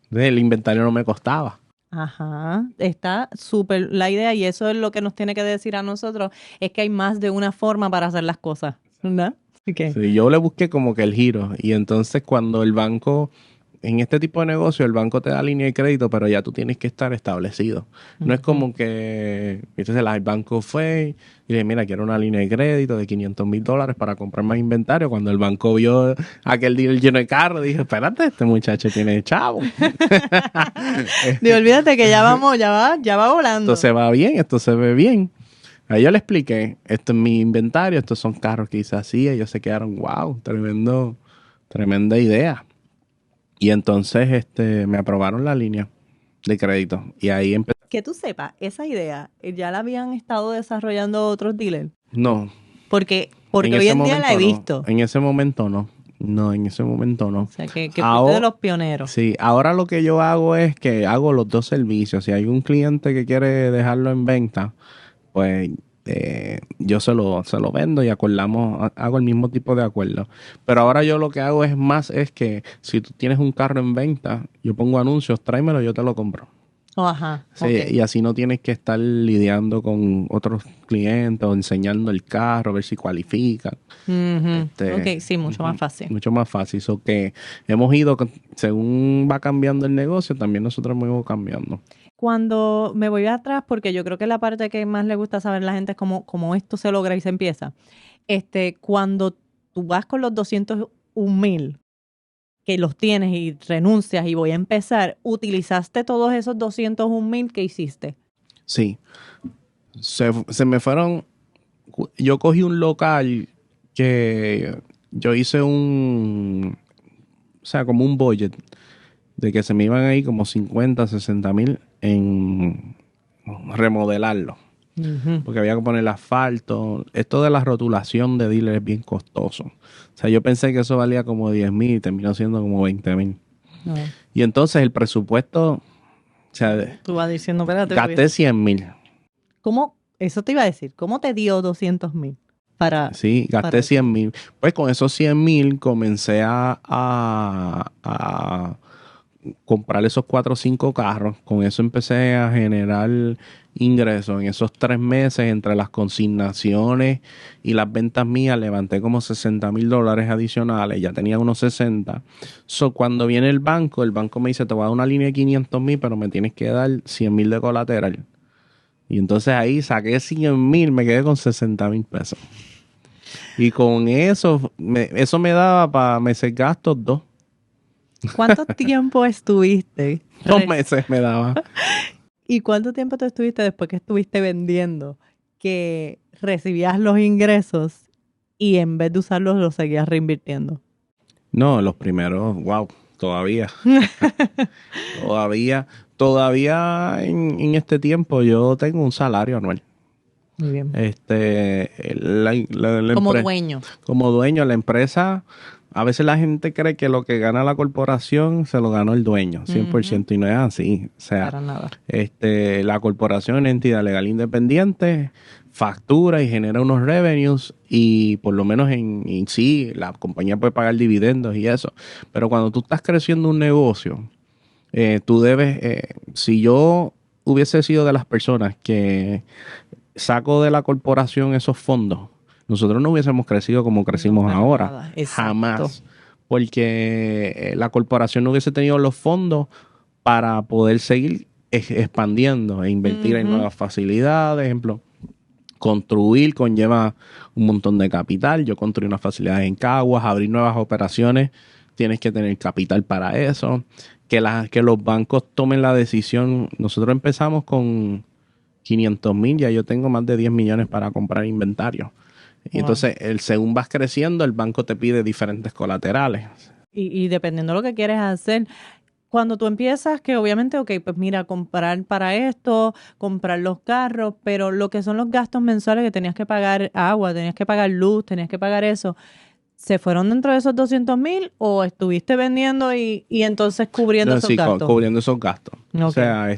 Entonces, el inventario no me costaba. Ajá, está súper la idea y eso es lo que nos tiene que decir a nosotros, es que hay más de una forma para hacer las cosas, ¿verdad? Okay. Sí, yo le busqué como que el giro y entonces cuando el banco, en este tipo de negocio, el banco te da línea de crédito, pero ya tú tienes que estar establecido. No es como que, entonces el banco fue y le dije, mira, quiero una línea de crédito de $500,000 para comprar más inventario. Cuando el banco vio aquel deal lleno de carros, dije, espérate, este muchacho tiene chavo. Y olvídate que ya vamos, ya va volando. Esto se va bien, esto se ve bien. Ahí yo le expliqué, esto es mi inventario, estos son carros que hice así, ellos se quedaron, wow, tremenda idea. Y entonces me aprobaron la línea de crédito. Y ahí empecé. Que tú sepas, esa idea ya la habían estado desarrollando otros dealers. No. Porque hoy en día la he visto. En ese momento no. No, en ese momento no. O sea, que fuiste de los pioneros. Sí, ahora lo que yo hago es que hago los dos servicios. Si hay un cliente que quiere dejarlo en venta, pues yo se lo vendo y acordamos, hago el mismo tipo de acuerdo. Pero ahora yo lo que hago es que si tú tienes un carro en venta, yo pongo anuncios, tráemelo, yo te lo compro. Oh, ajá. Sí, okay. Y así no tienes que estar lidiando con otros clientes o enseñando el carro, ver si cualifican. Ok, sí, mucho más fácil. Mucho más fácil. So que hemos ido, según va cambiando el negocio, también nosotros hemos ido cambiando. Cuando me voy atrás, porque yo creo que la parte que más le gusta saber a la gente es cómo esto se logra y se empieza. Cuando tú vas con los 201,000, que los tienes y renuncias y voy a empezar, ¿utilizaste todos esos 201,000 que hiciste? Sí. Se me fueron. Yo cogí un local que yo hice como un budget de que se me iban ahí como 50, 60,000 en remodelarlo. Porque había que poner asfalto. Esto de la rotulación de dealer es bien costoso. O sea, yo pensé que eso valía como 10,000 y terminó siendo como 20,000. No. Y entonces el presupuesto, o sea, tú vas diciendo, espérate. Gasté 100,000. ¿Cómo? Eso te iba a decir. ¿Cómo te dio 200,000? Sí, gasté 100,000. Pues con esos 100,000 comencé a comprar esos 4 o 5 carros. Con eso empecé a generar ingresos. En esos 3 meses, entre las consignaciones y las ventas mías, levanté como $60,000 adicionales. Ya tenía unos 60. So, cuando viene el banco me dice, te voy a dar una línea de 500,000, pero me tienes que dar 100,000 de colateral. Y entonces ahí saqué 100,000, me quedé con 60,000 pesos. Y con eso me daba para meses gastos 2. ¿Cuánto tiempo estuviste? 2 meses me daba. ¿Y cuánto tiempo te estuviste después que estuviste vendiendo que recibías los ingresos y en vez de usarlos los seguías reinvirtiendo? No, los primeros, wow, todavía. Todavía en este tiempo yo tengo un salario anual. Muy bien. Como dueño. Como dueño, la empresa, a veces la gente cree que lo que gana la corporación se lo ganó el dueño, 100%, y no es así. O sea, para nada. La corporación es una entidad legal independiente, factura y genera unos revenues, y por lo menos en sí, la compañía puede pagar dividendos y eso. Pero cuando tú estás creciendo un negocio, tú debes, si yo hubiese sido de las personas que saco de la corporación esos fondos, nosotros no hubiésemos crecido como crecimos ahora. Jamás. Porque la corporación no hubiese tenido los fondos para poder seguir expandiendo e invertir en nuevas facilidades. Ejemplo, construir conlleva un montón de capital. Yo construí unas facilidades en Caguas, abrir nuevas operaciones, tienes que tener capital para eso. Que los bancos tomen la decisión. Nosotros empezamos con 500,000, ya yo tengo más de 10 millones para comprar inventario. Y entonces, según vas creciendo, el banco te pide diferentes colaterales. Y dependiendo de lo que quieres hacer, cuando tú empiezas, que obviamente, ok, pues mira, comprar para esto, comprar los carros, pero lo que son los gastos mensuales que tenías que pagar agua, tenías que pagar luz, tenías que pagar eso, ¿se fueron dentro de esos 200,000 o estuviste vendiendo y entonces cubriendo esos gastos? Cubriendo esos gastos. Okay. O sea,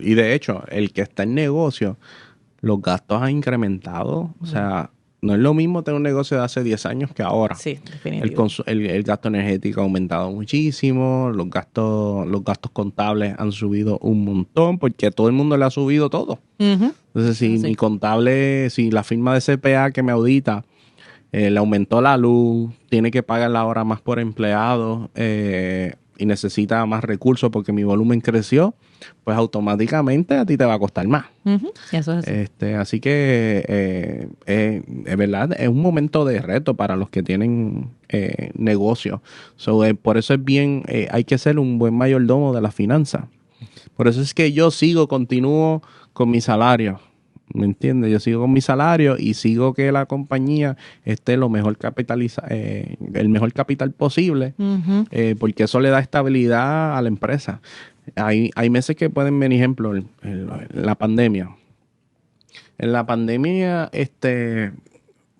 y de hecho, el que está en negocio, los gastos han incrementado. O sea, no es lo mismo tener un negocio de hace 10 años que ahora. Sí, definitivamente. El gasto energético ha aumentado muchísimo, los gastos contables han subido un montón, porque todo el mundo le ha subido todo. Entonces, si mi contable, si la firma de CPA que me audita le aumentó la luz, tiene que pagar la hora más por empleado, y necesita más recursos porque mi volumen creció, pues automáticamente a ti te va a costar más. Eso es así. Así que es verdad, es un momento de reto para los que tienen negocios. Por eso es bien, hay que ser un buen mayordomo de las finanzas. Por eso es que yo continúo con mi salario. ¿Me entiendes? Yo sigo con mi salario y sigo que la compañía esté lo mejor el mejor capital posible, porque eso le da estabilidad a la empresa. Hay meses que pueden venir, ejemplo, en la pandemia. En la pandemia,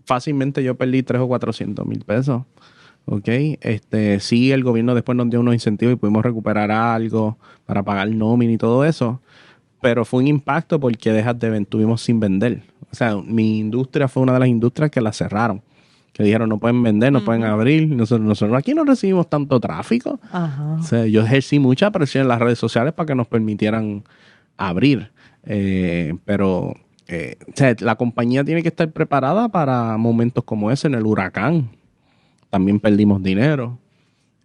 fácilmente yo perdí 300 o 400 mil pesos. ¿Ok? Sí, el gobierno después nos dio unos incentivos y pudimos recuperar algo para pagar nómina y todo eso. Pero fue un impacto porque estuvimos sin vender. O sea, mi industria fue una de las industrias que la cerraron. Que dijeron, no pueden vender, no pueden abrir. Nosotros aquí no recibimos tanto tráfico. O sea, yo ejercí mucha presión en las redes sociales para que nos permitieran abrir. O sea, la compañía tiene que estar preparada para momentos como ese. En el huracán también perdimos dinero.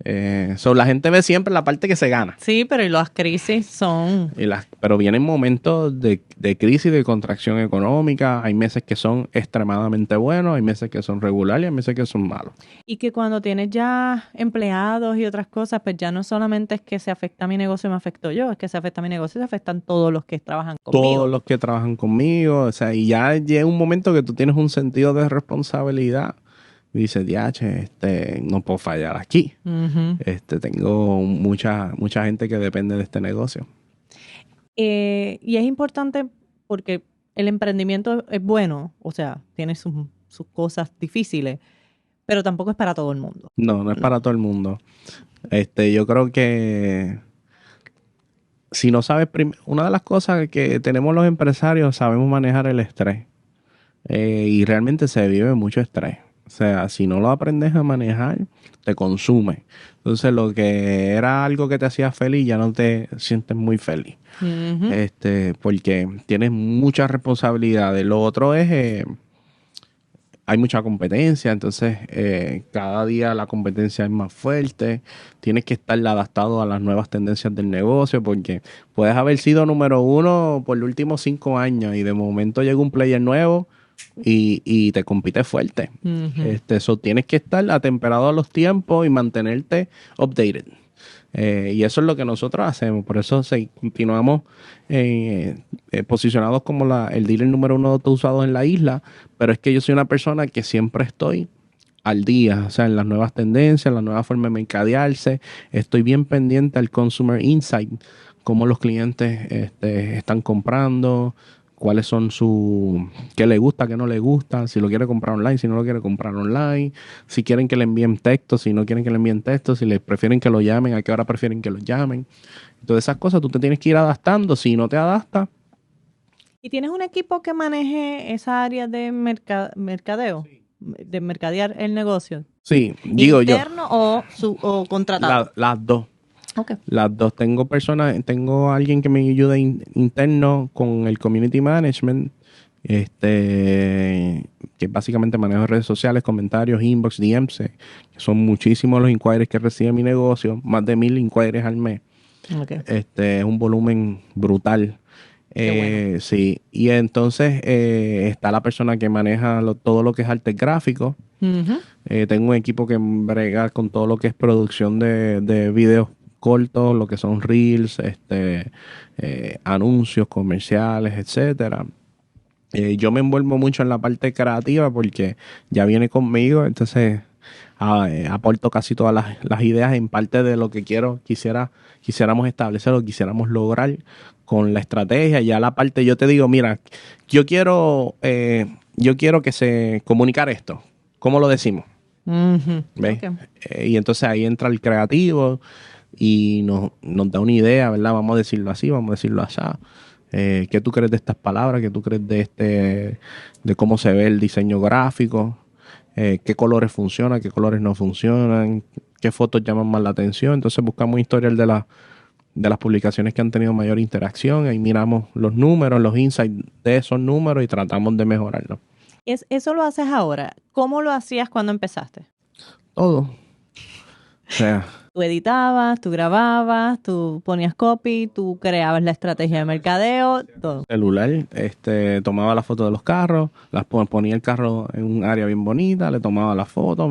La gente ve siempre la parte que se gana. Sí, pero las crisis son... Pero vienen momentos de crisis, de contracción económica. Hay meses que son extremadamente buenos, hay meses que son regulares y hay meses que son malos. Y que cuando tienes ya empleados y otras cosas, pues ya no solamente es que se afecta mi negocio y me afecto yo, es que se afecta mi negocio y se afectan todos los que trabajan conmigo. Todos los que trabajan conmigo. O sea, y ya llega un momento que tú tienes un sentido de responsabilidad. Dice, diache, no puedo fallar aquí. Tengo mucha gente que depende de este negocio. Y es importante porque el emprendimiento es bueno, o sea, tiene sus cosas difíciles, pero tampoco es para todo el mundo. No es para todo el mundo. Yo creo que si no sabes, una de las cosas que tenemos los empresarios, sabemos manejar el estrés. Y realmente se vive mucho estrés. O sea, si no lo aprendes a manejar, te consume. Entonces, lo que era algo que te hacía feliz, ya no te sientes muy feliz. Porque tienes muchas responsabilidades. Lo otro es, hay mucha competencia. Entonces, cada día la competencia es más fuerte. Tienes que estar adaptado a las nuevas tendencias del negocio, porque puedes haber sido número 1 por los últimos 5 años y de momento llega un player nuevo y te compite fuerte. Eso tienes que estar atemperado a los tiempos y mantenerte updated. Y eso es lo que nosotros hacemos. Por eso continuamos posicionados como el dealer número 1 de autos usados en la isla. Pero es que yo soy una persona que siempre estoy al día, o sea, en las nuevas tendencias, la nueva forma de mercadearse. Estoy bien pendiente al consumer insight, cómo los clientes están comprando, cuáles son qué le gusta, qué no le gusta, si lo quiere comprar online, si no lo quiere comprar online, si quieren que le envíen texto, si no quieren que le envíen texto, si les prefieren que lo llamen, a qué hora prefieren que lo llamen. Todas esas cosas tú te tienes que ir adaptando. Si no te adaptas. ¿Y tienes un equipo que maneje esa área de mercadeo? Sí. De mercadear el negocio. Sí, digo yo. ¿Interno o contratado? Las dos. Okay. Las dos. Tengo alguien que me ayuda interno con el community management, que básicamente manejo redes sociales, comentarios, inbox, DMs, que son muchísimos los inquiries que recibe mi negocio, más de 1,000 inquiries al mes. Okay. Es un volumen brutal. Bueno. Sí, y entonces está la persona que maneja todo lo que es arte gráfico. Uh-huh. Tengo un equipo que brega con todo lo que es producción de videos cortos, lo que son reels, anuncios comerciales, etcétera. Yo me envuelvo mucho en la parte creativa porque ya viene conmigo, entonces aporto casi todas las ideas en parte de lo que quisiéramos establecer o quisiéramos lograr con la estrategia. Ya la parte, yo te digo, mira, yo quiero que se comunicar esto. ¿Cómo lo decimos? Uh-huh. ¿Ves? Okay. Y entonces ahí entra el creativo y nos da una idea, ¿verdad? Vamos a decirlo así, vamos a decirlo así. ¿Qué tú crees de estas palabras? ¿Qué tú crees de cómo se ve el diseño gráfico? ¿Qué colores funcionan? ¿Qué colores no funcionan? ¿Qué fotos llaman más la atención? Entonces buscamos un historial de las publicaciones que han tenido mayor interacción. Ahí miramos los números, los insights de esos números y tratamos de mejorarlos. ¿Eso lo haces ahora? ¿Cómo lo hacías cuando empezaste? Todo. O sea, tú editabas, tú grababas, tú ponías copy, tú creabas la estrategia de mercadeo, todo. Celular, tomaba la foto de los carros, ponía el carro en un área bien bonita, le tomaba la foto,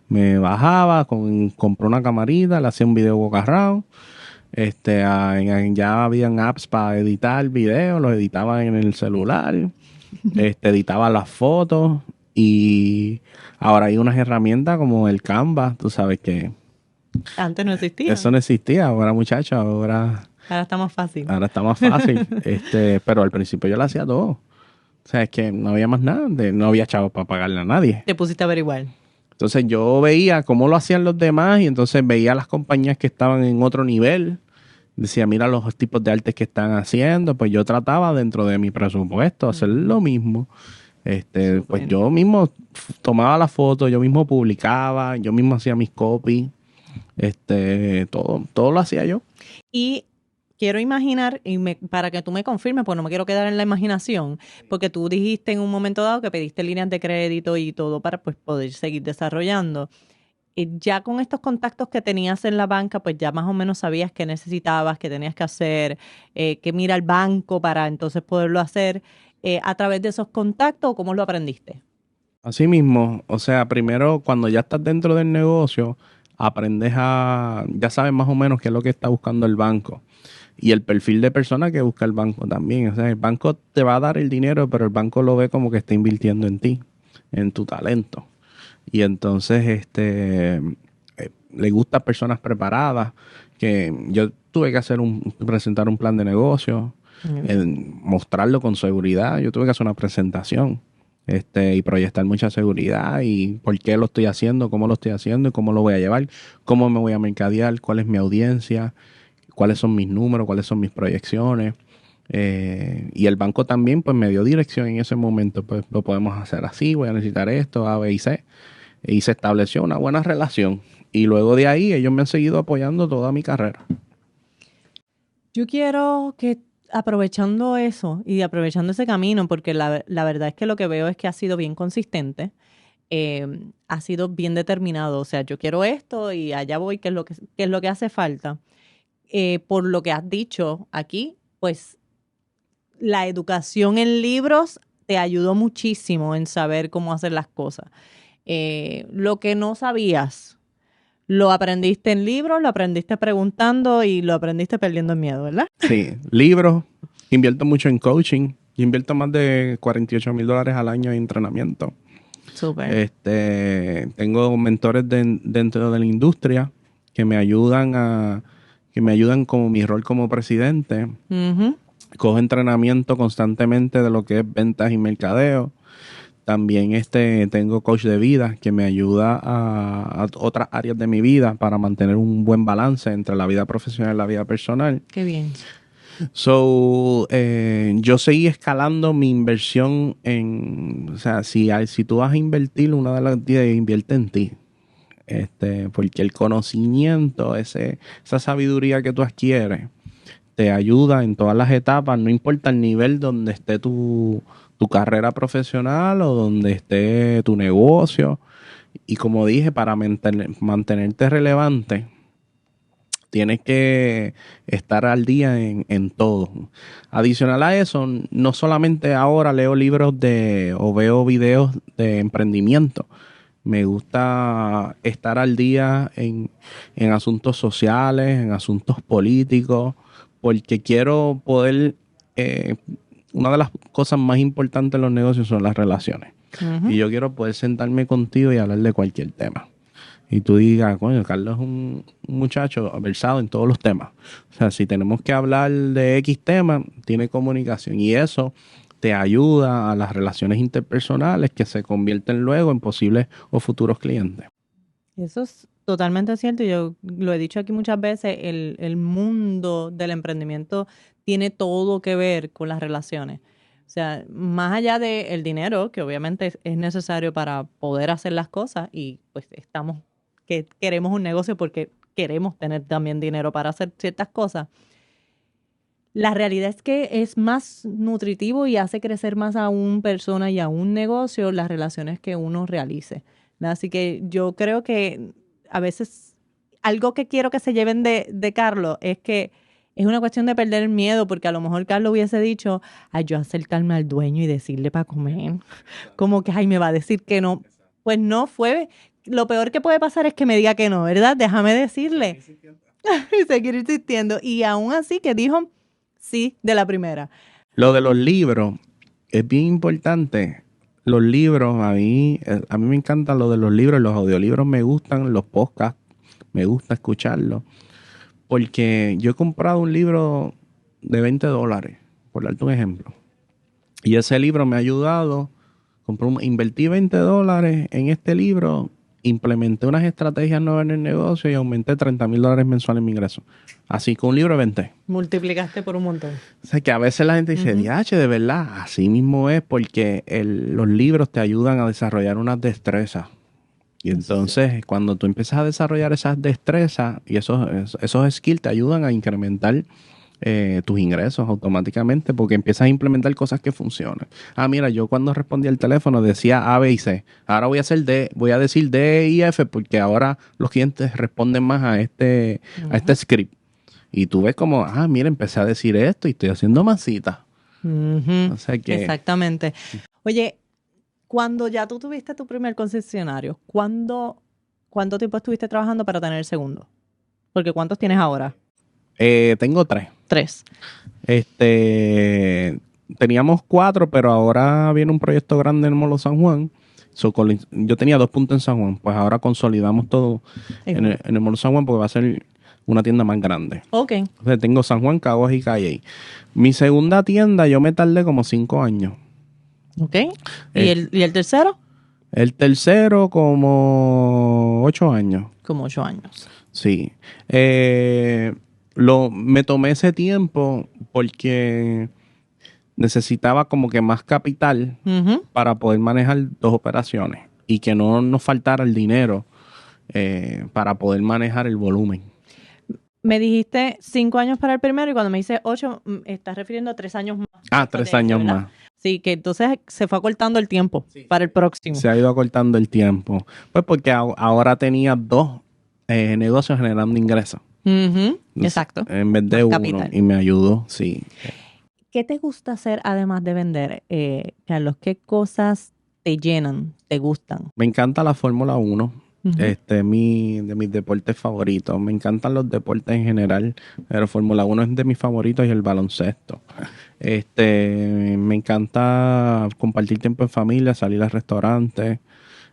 me bajaba, compré una camarita, le hacía un video boca around. Ya habían apps para editar videos, los editaba en el celular, editaba las fotos y ahora hay unas herramientas como el Canva, tú sabes que antes no existía. Eso no existía, ahora muchachos, ahora está más fácil. Ahora está más fácil, pero al principio yo lo hacía todo. O sea, es que no había más nada, no había chavos para pagarle a nadie. Te pusiste a averiguar. Entonces yo veía cómo lo hacían los demás y entonces veía las compañías que estaban en otro nivel. Decía, mira los tipos de artes que están haciendo. Pues yo trataba dentro de mi presupuesto hacer lo mismo. Pues yo mismo tomaba la foto, yo mismo publicaba, yo mismo hacía mis copies. Todo lo hacía yo. Y quiero imaginar, para que tú me confirmes, pues no me quiero quedar en la imaginación, porque tú dijiste en un momento dado que pediste líneas de crédito y todo para pues poder seguir desarrollando. Ya con estos contactos que tenías en la banca, pues ya más o menos sabías qué necesitabas, qué tenías que hacer, qué mira el banco para entonces poderlo hacer a través de esos contactos, ¿o cómo lo aprendiste? Así mismo, o sea, primero cuando ya estás dentro del negocio, ya sabes más o menos qué es lo que está buscando el banco y el perfil de persona que busca el banco también. O sea, el banco te va a dar el dinero, pero el banco lo ve como que está invirtiendo en ti, en tu talento. Y entonces le gusta personas preparadas, que yo tuve que presentar un plan de negocio, mostrarlo con seguridad. Yo tuve que hacer una presentación. Y proyectar mucha seguridad y por qué lo estoy haciendo, cómo lo estoy haciendo y cómo lo voy a llevar, cómo me voy a mercadear, cuál es mi audiencia, cuáles son mis números, cuáles son mis proyecciones. Y el banco también pues me dio dirección en ese momento, pues lo podemos hacer así, voy a necesitar esto, A, B y C. Y se estableció una buena relación. Y luego de ahí ellos me han seguido apoyando toda mi carrera. Yo quiero que aprovechando eso y aprovechando ese camino, porque la verdad es que lo que veo es que ha sido bien consistente, ha sido bien determinado. O sea, yo quiero esto y allá voy, qué es lo que hace falta. Por lo que has dicho aquí, pues la educación en libros te ayudó muchísimo en saber cómo hacer las cosas. Lo que no sabías, lo aprendiste en libros, lo aprendiste preguntando y lo aprendiste perdiendo el miedo, ¿verdad? Sí, libros. Invierto mucho en coaching. Invierto más de $48,000 al año en entrenamiento. Súper. Tengo mentores dentro de la industria que me ayudan como mi rol como presidente. Uh-huh. Cojo entrenamiento constantemente de lo que es ventas y mercadeo. También tengo coach de vida que me ayuda a otras áreas de mi vida para mantener un buen balance entre la vida profesional y la vida personal. Qué bien. So, yo seguí escalando mi inversión o sea, si tú vas a invertir, una de las días invierte en ti. Porque el conocimiento, esa sabiduría que tú adquieres, te ayuda en todas las etapas, no importa el nivel donde esté tu carrera profesional o donde esté tu negocio. Y como dije, para mantenerte relevante, tienes que estar al día en todo. Adicional a eso, no solamente ahora leo libros o veo videos de emprendimiento. Me gusta estar al día en asuntos sociales, en asuntos políticos, porque quiero poder... una de las cosas más importantes en los negocios son las relaciones. Y yo quiero poder sentarme contigo y hablar de cualquier tema. Y tú digas, coño, Carlos es un muchacho versado en todos los temas. O sea, si tenemos que hablar de X tema, tiene comunicación. Y eso te ayuda a las relaciones interpersonales que se convierten luego en posibles o futuros clientes. Eso es totalmente cierto. Yo lo he dicho aquí muchas veces, el mundo del emprendimiento tiene todo que ver con las relaciones. O sea, más allá del dinero, que obviamente es necesario para poder hacer las cosas, y pues que queremos un negocio porque queremos tener también dinero para hacer ciertas cosas. La realidad es que es más nutritivo y hace crecer más a una persona y a un negocio las relaciones que uno realice, ¿no? Así que yo creo que a veces algo que quiero que se lleven de Carlos es que es una cuestión de perder el miedo, porque a lo mejor Carlos hubiese dicho, ay, yo acercarme al dueño y decirle para comer, como que, ay, me va a decir que no. Pues no fue, lo peor que puede pasar es que me diga que no, ¿verdad? Déjame decirle. Y seguir insistiendo. Y aún así que dijo sí de la primera. Lo de los libros es bien importante. Los libros, a mí me encantan lo de los libros, los audiolibros me gustan, los podcasts, me gusta escucharlos. Porque yo he comprado un libro de $20, por darte un ejemplo. Y ese libro me ha ayudado. Invertí $20 en este libro, implementé unas estrategias nuevas en el negocio y aumenté $30,000 mensuales en mi ingreso. Así con un libro de 20. Multiplicaste por un montón. O sea, que a veces la gente dice, diache, de verdad, así mismo es, porque los libros te ayudan a desarrollar unas destrezas. Y entonces, cuando tú empiezas a desarrollar esas destrezas y esos skills te ayudan a incrementar tus ingresos automáticamente, porque empiezas a implementar cosas que funcionan. Ah, mira, yo cuando respondí al teléfono decía A, B y C. Ahora voy a decir D y F, porque ahora los clientes responden más a este script. Y tú ves como, mira, empecé a decir esto y estoy haciendo más citas. O sea que... Exactamente. Oye, cuando ya tú tuviste tu primer concesionario, ¿cuánto tiempo estuviste trabajando para tener el segundo? Porque ¿cuántos tienes ahora? Tengo 3. 3. Teníamos 4, pero ahora viene un proyecto grande en Molo San Juan. Yo tenía 2 puntos en San Juan, pues ahora consolidamos todo en el Molo San Juan porque va a ser una tienda más grande. Ok. Entonces tengo San Juan, Caguas y Calley. Mi segunda tienda yo me tardé como 5 años. Ok. ¿Y el tercero? El tercero como 8 años. Como 8 años. Sí. Me tomé ese tiempo porque necesitaba como que más capital para poder manejar 2 operaciones y que no nos faltara el dinero para poder manejar el volumen. Me dijiste 5 años para el primero y cuando me dices 8, estás refiriendo a 3 años más. 3 años más. Sí, que entonces se fue acortando el tiempo para el próximo. Se ha ido acortando el tiempo. Pues porque ahora tenía 2 negocios generando ingresos. Exacto. En vez de 1 capital. Y me ayudó, sí. ¿Qué te gusta hacer además de vender, Carlos? ¿Qué cosas te llenan, te gustan? Me encanta la Fórmula 1. De mis deportes favoritos. Me encantan los deportes en general, pero Fórmula 1 es de mis favoritos y el baloncesto. Me encanta compartir tiempo en familia, salir a restaurantes.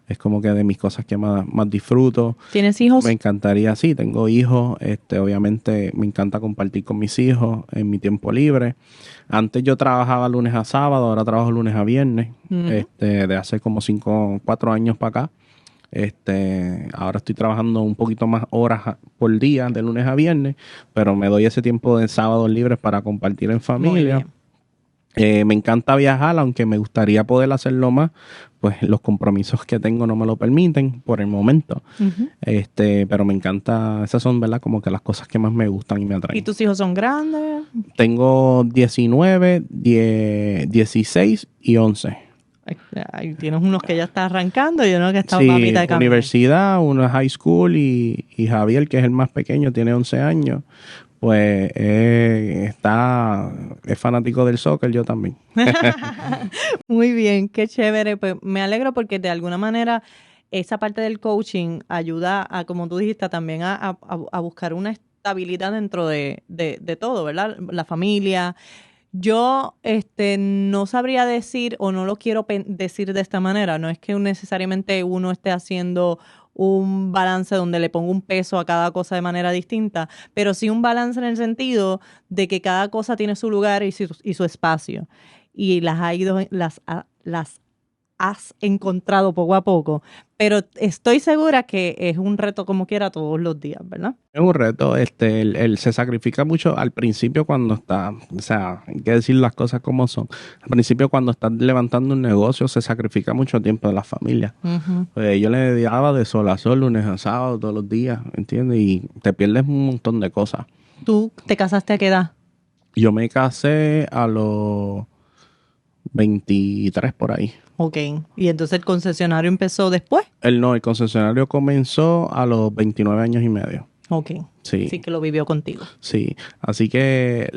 Es como que de mis cosas que más disfruto. ¿Tienes hijos? Me encantaría, sí, tengo hijos. Obviamente me encanta compartir con mis hijos en mi tiempo libre. Antes yo trabajaba lunes a sábado, ahora trabajo lunes a viernes. De hace como 4 años para acá. Ahora estoy trabajando un poquito más horas por día, de lunes a viernes, pero me doy ese tiempo de sábados libres para compartir en familia. Me encanta viajar, aunque me gustaría poder hacerlo más, pues los compromisos que tengo no me lo permiten por el momento. Pero me encanta, esas son, ¿verdad? Como que las cosas que más me gustan y me atraen. ¿Y tus hijos son grandes? Tengo 19, 16 y 11. Ahí tienes unos que ya está arrancando y uno que está a Sí, mitad de camino. universidad, uno es high school y Javier, que es el más pequeño, tiene 11 años. Pues es fanático del soccer, yo también. Muy bien, qué chévere. Pues me alegro porque de alguna manera esa parte del coaching ayuda a, como tú dijiste, también a buscar una estabilidad dentro de todo, ¿verdad? La familia. Yo no sabría decir o no lo quiero decir de esta manera. No es que necesariamente uno esté haciendo un balance donde le pongo un peso a cada cosa de manera distinta, pero sí un balance en el sentido de que cada cosa tiene su lugar y su espacio. Y las has encontrado poco a poco, pero estoy segura que es un reto como quiera todos los días, ¿verdad? Es un reto, él se sacrifica mucho al principio cuando está, o sea, hay que decir las cosas como son. Al principio cuando estás levantando un negocio se sacrifica mucho tiempo de la familia. Pues yo le dedicaba de sol a sol, lunes a sábado, todos los días, ¿entiendes? Y te pierdes un montón de cosas. ¿Tú te casaste a qué edad? Yo me casé a los 23 por ahí. Ok, y entonces el concesionario empezó después. El concesionario comenzó a los 29 años y medio. Ok, sí que lo vivió contigo. Sí, así que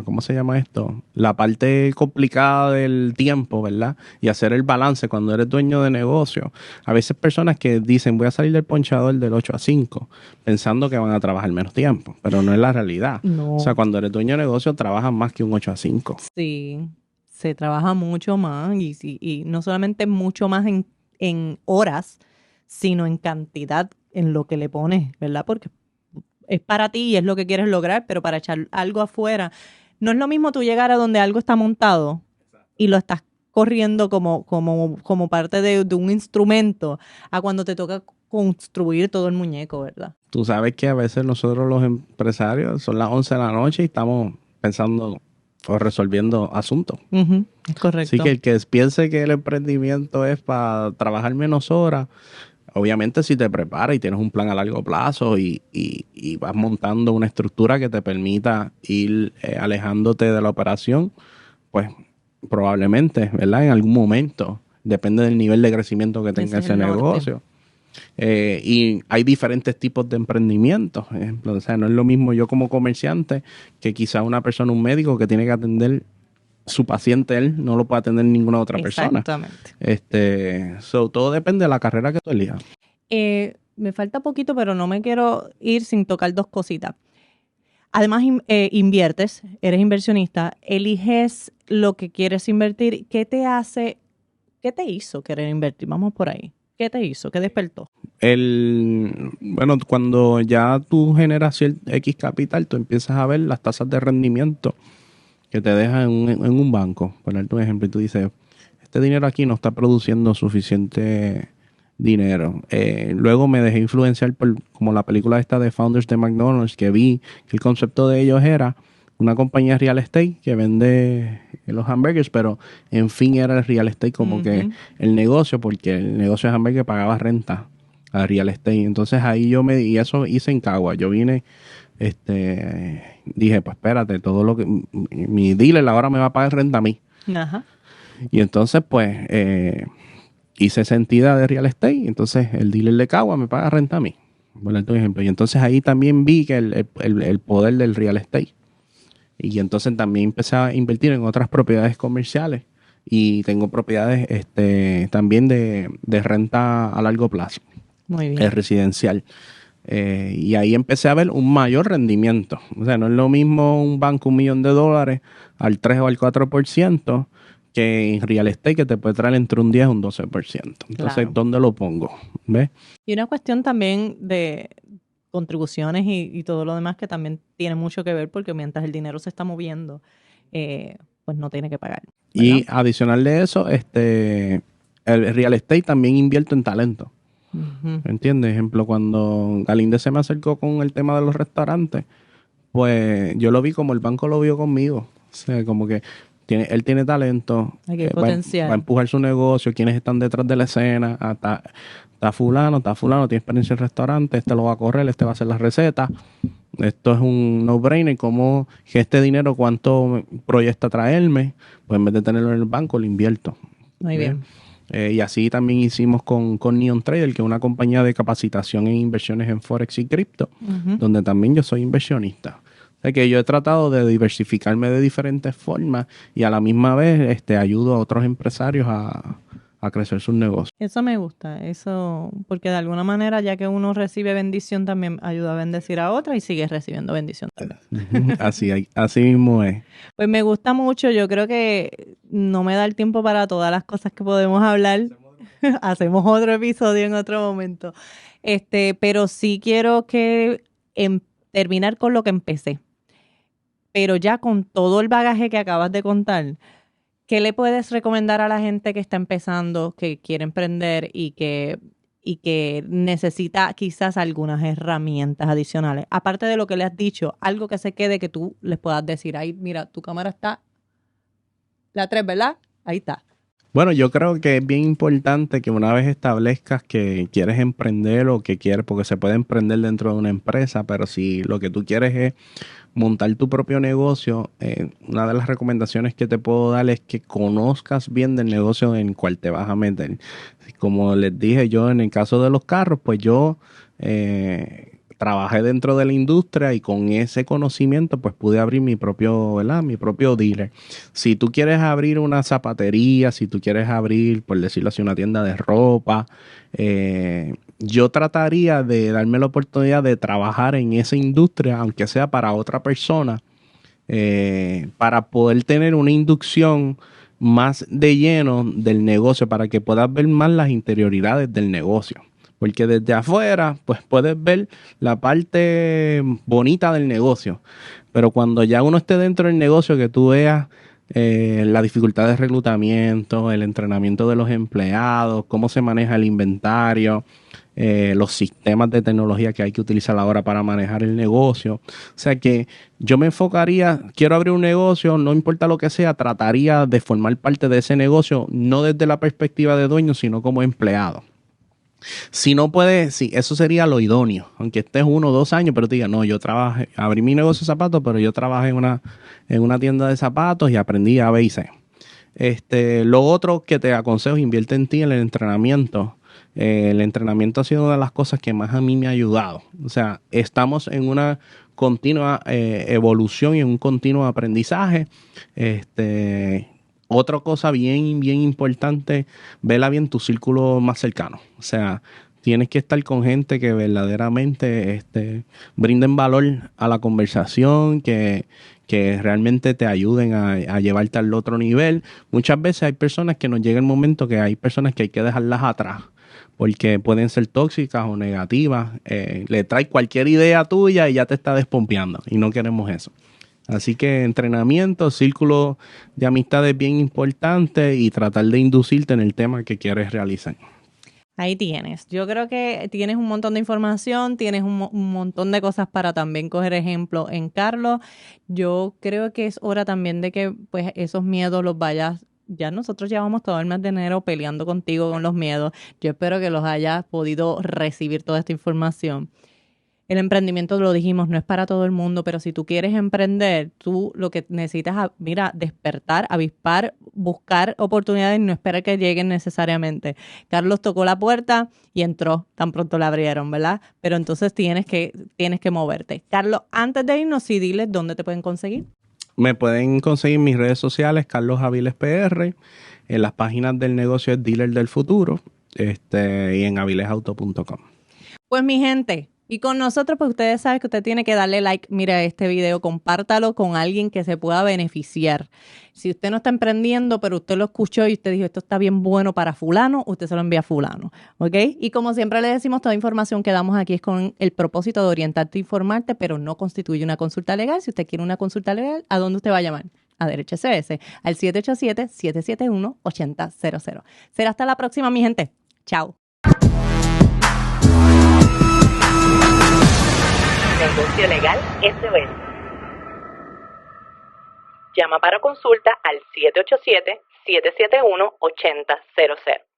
¿cómo se llama esto? La parte complicada del tiempo, ¿verdad? Y hacer el balance cuando eres dueño de negocio. A veces personas que dicen, voy a salir del ponchador del 8 a 5, pensando que van a trabajar menos tiempo, pero no es la realidad. No. O sea, cuando eres dueño de negocio, trabajas más que un 8 a 5. Sí, se trabaja mucho más y no solamente mucho más en horas, sino en cantidad en lo que le pones, ¿verdad? Porque es para ti y es lo que quieres lograr, pero para echar algo afuera. No es lo mismo tú llegar a donde algo está montado y lo estás corriendo como parte de un instrumento a cuando te toca construir todo el muñeco, ¿verdad? Tú sabes que a veces nosotros los empresarios son las 11 de la noche y estamos pensando o resolviendo asuntos. Es correcto. Así que el que piense que el emprendimiento es para trabajar menos horas, obviamente si te preparas y tienes un plan a largo plazo y vas montando una estructura que te permita ir alejándote de la operación, pues probablemente, ¿verdad? En algún momento, depende del nivel de crecimiento que tenga ese negocio. Y hay diferentes tipos de emprendimientos. O sea, no es lo mismo yo como comerciante que quizá una persona, un médico que tiene que atender su paciente, él no lo puede atender ninguna otra persona. Exactamente. Todo depende de la carrera que tú elijas. Me falta poquito, pero no me quiero ir sin tocar dos cositas. Además, inviertes, eres inversionista, eliges lo que quieres invertir. ¿Qué te hizo querer invertir? Vamos por ahí. ¿Qué te hizo? ¿Qué despertó? Bueno, cuando ya tú generas X capital, tú empiezas a ver las tasas de rendimiento que te deja en un banco. Por darte un ejemplo, y tú dices, este dinero aquí no está produciendo suficiente dinero. Luego me dejé influenciar por como la película esta de Founders de McDonald's, que vi que el concepto de ellos era una compañía real estate que vende los hamburgers, pero en fin era el real estate como que el negocio, porque el negocio de hamburgues pagaba renta a real estate. Entonces ahí y eso hice en Cagua. Yo vine, dije, pues espérate, todo lo que mi dealer ahora me va a pagar renta a mí. Ajá. Y entonces pues hice esa entidad de real estate, entonces el dealer de Cagua me paga renta a mí, por ejemplo. Y entonces ahí también vi que el poder del real estate. Y entonces también empecé a invertir en otras propiedades comerciales y tengo propiedades también de renta a largo plazo. Muy bien. Residencial. Y ahí empecé a ver un mayor rendimiento. O sea, no es lo mismo un banco $1 millón al 3 o al 4%, que en real estate que te puede traer entre un 10 y un 12%. Entonces, Claro. ¿dónde lo pongo? ¿Ves? Y una cuestión también de contribuciones y todo lo demás que también tiene mucho que ver porque mientras el dinero se está moviendo, pues no tiene que pagar. ¿Verdad? Y adicional de eso, el real estate también invierto en talento. Ujú. ¿Entiendes? Ejemplo, cuando Galinde se me acercó con el tema de los restaurantes, pues yo lo vi como el banco lo vio conmigo. O sea, como que él tiene talento, Aquí hay va potencial. a empujar su negocio, quienes están detrás de la escena, está fulano, tiene experiencia en restaurante, este lo va a correr, este va a hacer las recetas. Esto es un no-brainer, como que este dinero, cuánto proyecta traerme, pues en vez de tenerlo en el banco, lo invierto. Muy bien. Y así también hicimos con Neon Trader, que es una compañía de capacitación en inversiones en Forex y cripto, Ujú. donde también yo soy inversionista. O sea que yo he tratado de diversificarme de diferentes formas y a la misma vez ayudo a otros empresarios a crecer sus negocios. Eso me gusta, eso, porque de alguna manera, ya que uno recibe bendición, también ayuda a bendecir a otra y sigue recibiendo bendición también. Así mismo es. Pues me gusta mucho, yo creo que no me da el tiempo para todas las cosas que podemos hablar. Hacemos otro episodio en otro momento. Pero sí quiero que terminar con lo que empecé. Pero ya con todo el bagaje que acabas de contar, ¿qué le puedes recomendar a la gente que está empezando, que quiere emprender y que necesita quizás algunas herramientas adicionales? Aparte de lo que le has dicho, algo que se quede que tú les puedas decir, ahí, mira, tu cámara está, la 3, ¿verdad? Ahí está. Bueno, yo creo que es bien importante que una vez establezcas que quieres emprender o que quieres, porque se puede emprender dentro de una empresa, pero si lo que tú quieres es montar tu propio negocio, una de las recomendaciones que te puedo dar es que conozcas bien del negocio en el cual te vas a meter. Como les dije yo, en el caso de los carros, pues yo trabajé dentro de la industria y con ese conocimiento pues pude abrir mi propio, ¿verdad? Mi propio dealer. Si tú quieres abrir una zapatería, si tú quieres abrir, por decirlo así, una tienda de ropa, yo trataría de darme la oportunidad de trabajar en esa industria, aunque sea para otra persona, para poder tener una inducción más de lleno del negocio, para que puedas ver más las interioridades del negocio. Porque desde afuera, pues puedes ver la parte bonita del negocio. Pero cuando ya uno esté dentro del negocio, que tú veas la dificultad de reclutamiento, el entrenamiento de los empleados, cómo se maneja el inventario, los sistemas de tecnología que hay que utilizar ahora para manejar el negocio. O sea que yo me enfocaría, quiero abrir un negocio, no importa lo que sea, trataría de formar parte de ese negocio, no desde la perspectiva de dueño, sino como empleado. Si no puedes, sí, eso sería lo idóneo. Aunque estés 1 o 2 años, pero te diga, no, yo trabajé, abrí mi negocio de zapatos, pero yo trabajé en una tienda de zapatos y aprendí A, B y C. Lo otro que te aconsejo, invierte en ti en el entrenamiento. El entrenamiento ha sido una de las cosas que más a mí me ha ayudado. O sea, estamos en una continua evolución y en un continuo aprendizaje. Otra cosa bien, bien importante, vela bien tu círculo más cercano. O sea, tienes que estar con gente que verdaderamente brinden valor a la conversación, que realmente te ayuden a llevarte al otro nivel. Muchas veces hay personas que nos llega el momento que hay personas que hay que dejarlas atrás, porque pueden ser tóxicas o negativas. Le trae cualquier idea tuya y ya te está despompeando, y no queremos eso. Así que entrenamiento, círculo de amistades bien importante y tratar de inducirte en el tema que quieres realizar. Ahí tienes. Yo creo que tienes un montón de información, tienes un montón de cosas para también coger ejemplo en Carlos. Yo creo que es hora también de que pues esos miedos los vayas. Ya nosotros llevamos todo el mes de enero peleando contigo con los miedos. Yo espero que los hayas podido recibir toda esta información. El emprendimiento, lo dijimos, no es para todo el mundo, pero si tú quieres emprender, tú lo que necesitas, mira, despertar, avispar, buscar oportunidades y no esperar que lleguen necesariamente. Carlos tocó la puerta y entró, tan pronto la abrieron, ¿verdad? Pero entonces tienes que moverte. Carlos, antes de irnos, sí, diles dónde te pueden conseguir. Me pueden conseguir en mis redes sociales, Carlos Aviles PR, en las páginas del negocio es Dealer del Futuro, y en avilesauto.com. Pues mi gente, Y con nosotros, pues ustedes saben que usted tiene que darle like, mira este video, compártalo con alguien que se pueda beneficiar. Si usted no está emprendiendo, pero usted lo escuchó y usted dijo, esto está bien bueno para fulano, usted se lo envía a fulano, ¿ok? Y como siempre le decimos, toda información que damos aquí es con el propósito de orientarte e informarte, pero no constituye una consulta legal. Si usted quiere una consulta legal, ¿a dónde usted va a llamar? A Derecho SBS, al 787-771-8000. Será hasta la próxima, mi gente. Chao. Negocio Legal SOS. Llama para consulta al 787-771-8000.